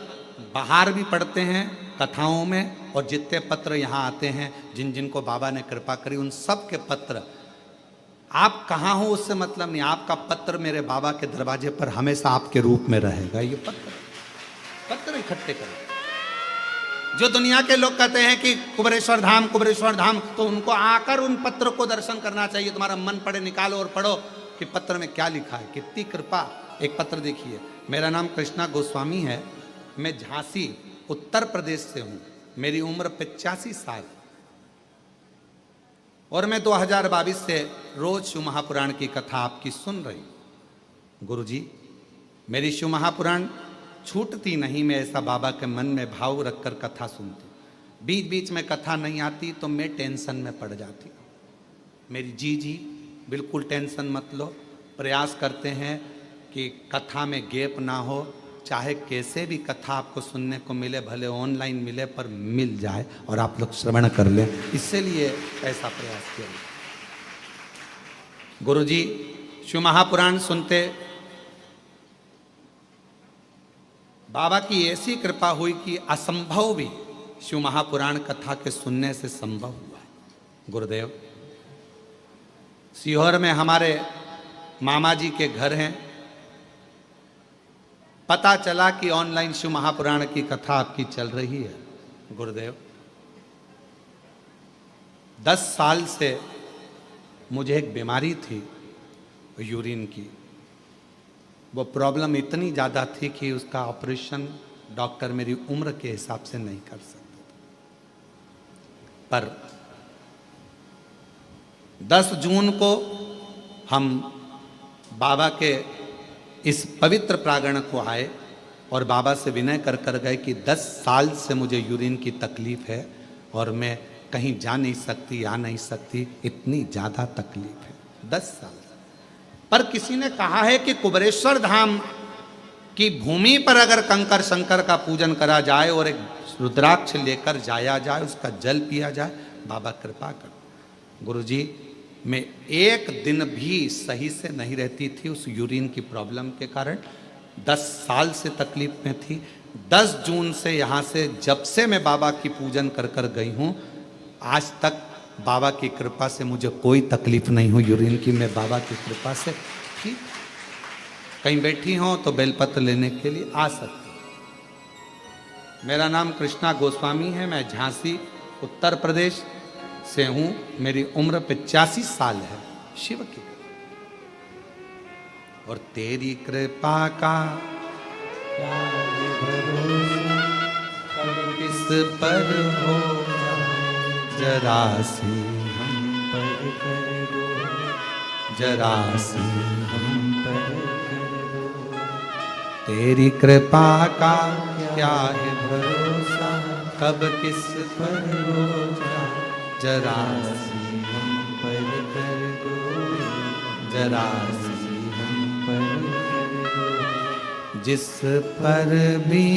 बाहर भी पढ़ते हैं कथाओं में, और जितने पत्र यहाँ आते हैं जिन जिनको बाबा ने कृपा करी, उन सब के पत्र, आप कहाँ हो उससे मतलब नहीं, आपका पत्र मेरे बाबा के दरवाजे पर हमेशा आपके रूप में रहेगा। ये पत्र इकट्ठे करो। जो दुनिया के लोग कहते हैं कि कुबेरेश्वर धाम, तो उनको आकर उन पत्र को दर्शन करना चाहिए। तुम्हारा मन पड़े निकालो और पढ़ो कि पत्र में क्या लिखा है, कितनी कृपा। एक पत्र देखिए, मेरा नाम कृष्णा गोस्वामी है, मैं झांसी उत्तर प्रदेश से हूँ, मेरी उम्र 85 साल, और मैं 2022 से रोज शिव महापुराण की कथा आपकी सुन रही हूँ। गुरुजी, मेरी शिव महापुराण छूटती नहीं, मैं ऐसा बाबा के मन में भाव रखकर कथा सुनती हूँ। बीच बीच में कथा नहीं आती तो मैं टेंशन में पड़ जाती हूँ। मेरी जी बिल्कुल टेंशन मत लो, प्रयास करते हैं कि कथा में गैप ना हो, चाहे कैसे भी कथा आपको सुनने को मिले, भले ऑनलाइन मिले पर मिल जाए और आप लोग श्रवण कर लें, इसलिए ऐसा प्रयास किया। गुरुजी, शिव महापुराण सुनते बाबा की ऐसी कृपा हुई कि असंभव भी शिव महापुराण कथा के सुनने से संभव हुआ है। गुरुदेव, सीहोर में हमारे मामा जी के घर हैं, पता चला कि ऑनलाइन शिव महापुराण की कथा आपकी चल रही है। गुरुदेव, 10 साल से मुझे एक बीमारी थी यूरिन की, वो प्रॉब्लम इतनी ज़्यादा थी कि उसका ऑपरेशन डॉक्टर मेरी उम्र के हिसाब से नहीं कर सकते। पर 10 जून को हम बाबा के इस पवित्र प्रांगण को आए और बाबा से विनय कर कर गए कि 10 साल से मुझे यूरिन की तकलीफ है और मैं कहीं जा नहीं सकती, आ नहीं सकती, इतनी ज़्यादा तकलीफ है। 10 साल। पर किसी ने कहा है कि कुबेरेश्वर धाम की भूमि पर अगर कंकर शंकर का पूजन करा जाए और एक रुद्राक्ष लेकर जाया जाए, उसका जल पिया जाए, बाबा कृपा कर। गुरुजी, मैं एक दिन भी सही से नहीं रहती थी उस यूरिन की प्रॉब्लम के कारण। 10 साल से तकलीफ में थी। 10 जून से यहाँ से जब से मैं बाबा की पूजन कर कर गई हूँ, आज तक बाबा की कृपा से मुझे कोई तकलीफ नहीं हुई यूरिन की। मैं बाबा की कृपा से ठीक, कहीं बैठी हो तो बेलपत्र लेने के लिए आ सकती। मेरा नाम कृष्णा गोस्वामी है, मैं झांसी उत्तर प्रदेश से हूँ, मेरी उम्र 85 साल है। शिव की और तेरी कृपा का किस पर हो जरा सी हम पर कर दो, जरा सी हम पर कर दो। तेरी कृपा का क्या है भरोसा, कब किस पर हो जाए, जरा सी हम पर कर दो, जरा सी हम पर कर दो। जिस पर भी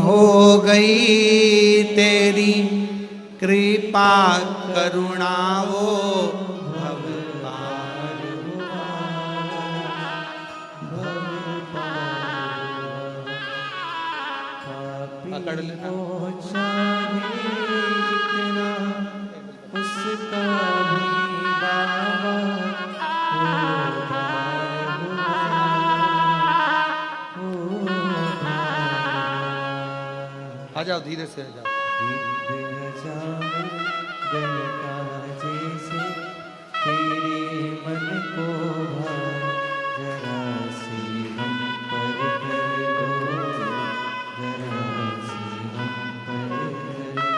हो गई तेरी कृपा करुणा वो भव पार हुआ, पकड़ लेना। चाहे जितना उसका भी बाबा आ जाओ, धीरे से आ जाओ। गणका जैसे तेरे मन को भाए, जरा सी हम पर कर दो, जरा सी हम पर कर दो।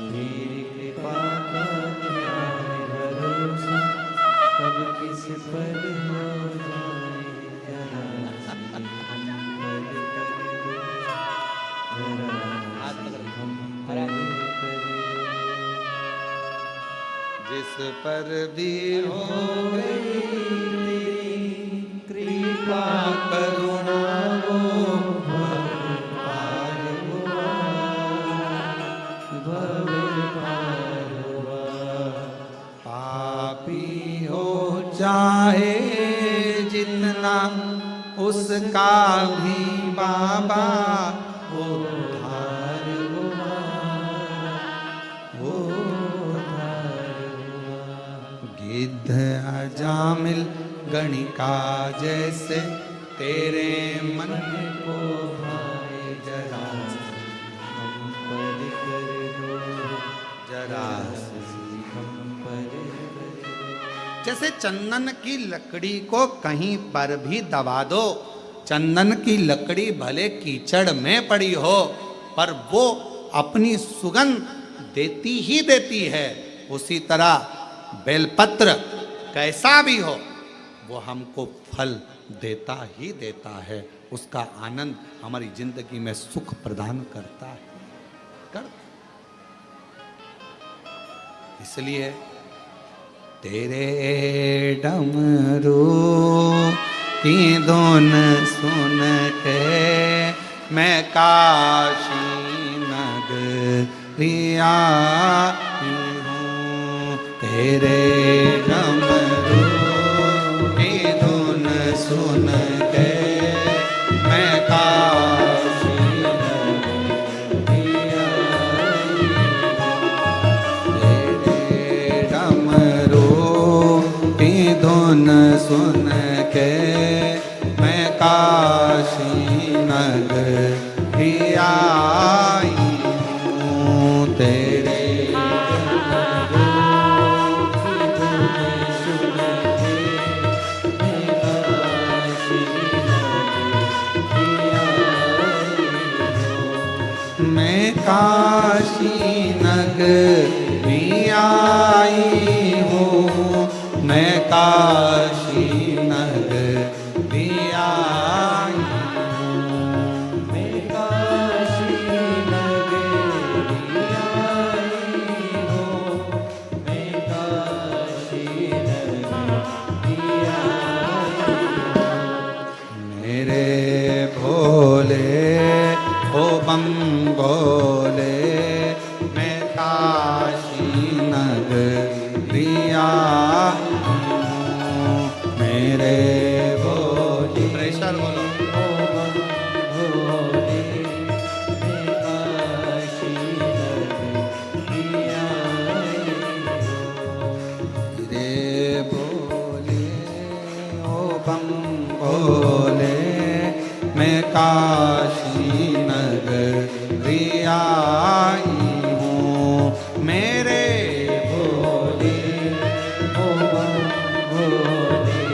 तेरी कृपा का क्या है भरोसा, कब किस पर हो जाए, जरा सी हम पर कर दो, जरा सी हम पर कर दो। जिस पर भी हो गई तेरी कृपा करुणा वो भव पार हुआ, भव पार हुआ। पापी हो चाहे जितना उसका भी बाबा उद्धार हुआ, उद्धार हुआ। गिद्ध अजामिल गणिका जैसे तेरे मन को भाए, जरा हम पर कर दो, जरा हम पर कर दो। जैसे चंदन की लकड़ी को कहीं पर भी दबा दो, चंदन की लकड़ी भले कीचड़ में पड़ी हो पर वो अपनी सुगंध देती ही देती है, उसी तरह बेलपत्र कैसा भी हो वो हमको फल देता ही देता है, उसका आनंद हमारी जिंदगी में सुख प्रदान करता है। इसलिए तेरे डमरू की धुन सुन के मैं काशी नगरिया हूँ, तेरे डमरू की धुन सुन के मैं काशी नगरिया हूँ, तेरे डमरू की धुन सुन के मैं काशी नगरिया हूँ, तेरे मैं काशी नगरिया हूँ, मैं काशी नगरिया हूँ, मैं काशी नगरिया हूँ, मैं काशी नगरिया हूँ। मेरे भोले ओ बम भोले, मैं काशी नगरिया हूँ, मेरे भोले। प्रेशर बोलो। भोले मैं काशी नगरिया हूँ। रे भोले ओ बम भोले, मैं काशी नगरिया हूँ, मेरे भोले ओ बम भोले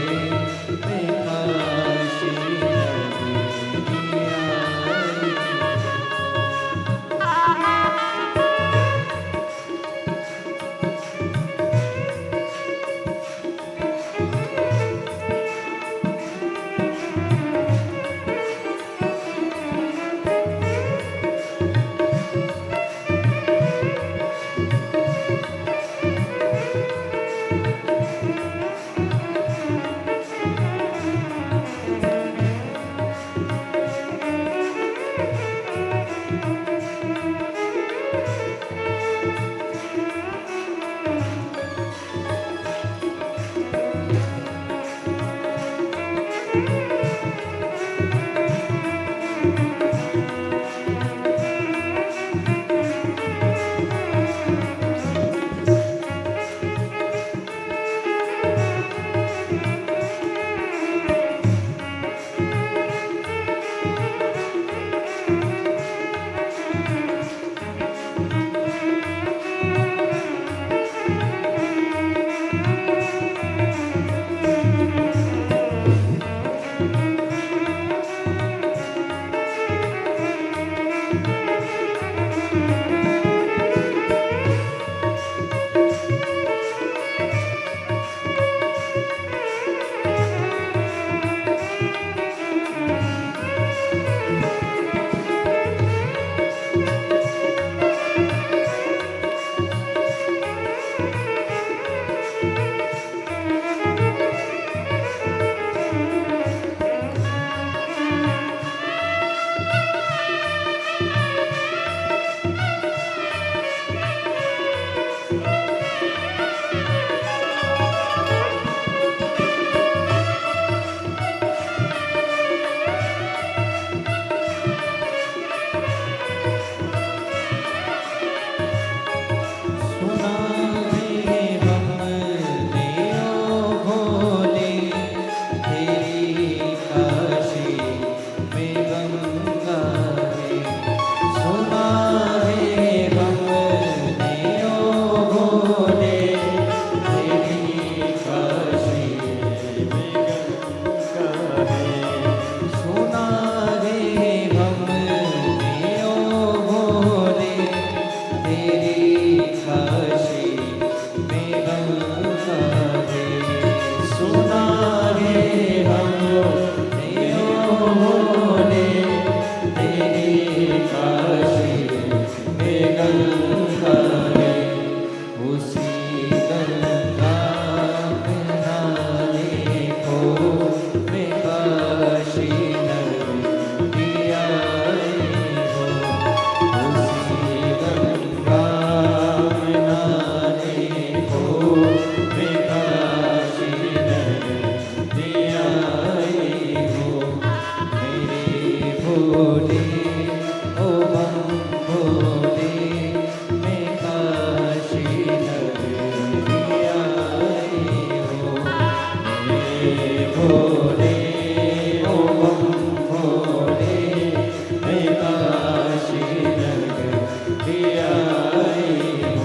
भोले मैं काशी नगरी आई हूँ। मेरे भोले ओ बम भोले मैं काशी नगरी आई हूँ।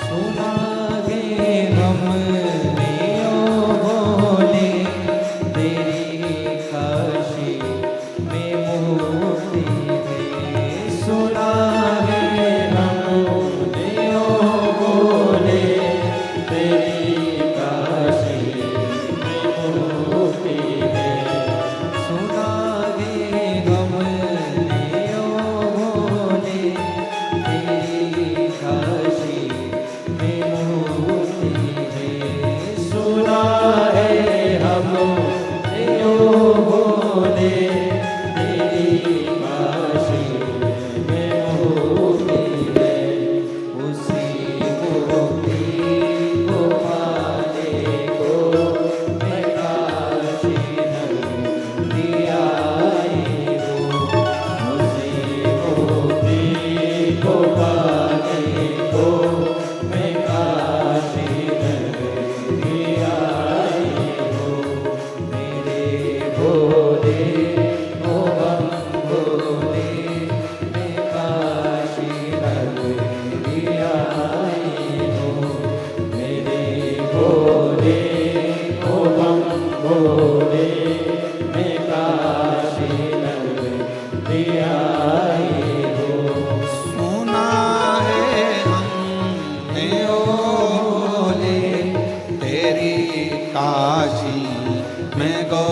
सुना है हमने ओ भोले तेरी काशी में मूर्ति है। सुना है हमने ओ भोले तेरी काशी में मूर्ति है। सुना है हमने ओ भोले तेरी काशी सुना है हमने ओ भोले तेरी काशी में मूर्ति है। उसी मूर्ति को पाने को मैं काशी नगरी आई हूँ। उसी मूर्ति को पाने को मैं काशी नगरी आई हूँ। मेरे भोले ओ बम भोले मैं काशी नगरी आई हूँ। मेरे भोले ओ बम भोले मैं काशी नगरी आई हूँ। सुना है हमने ओ भोले तेरी काशी में गो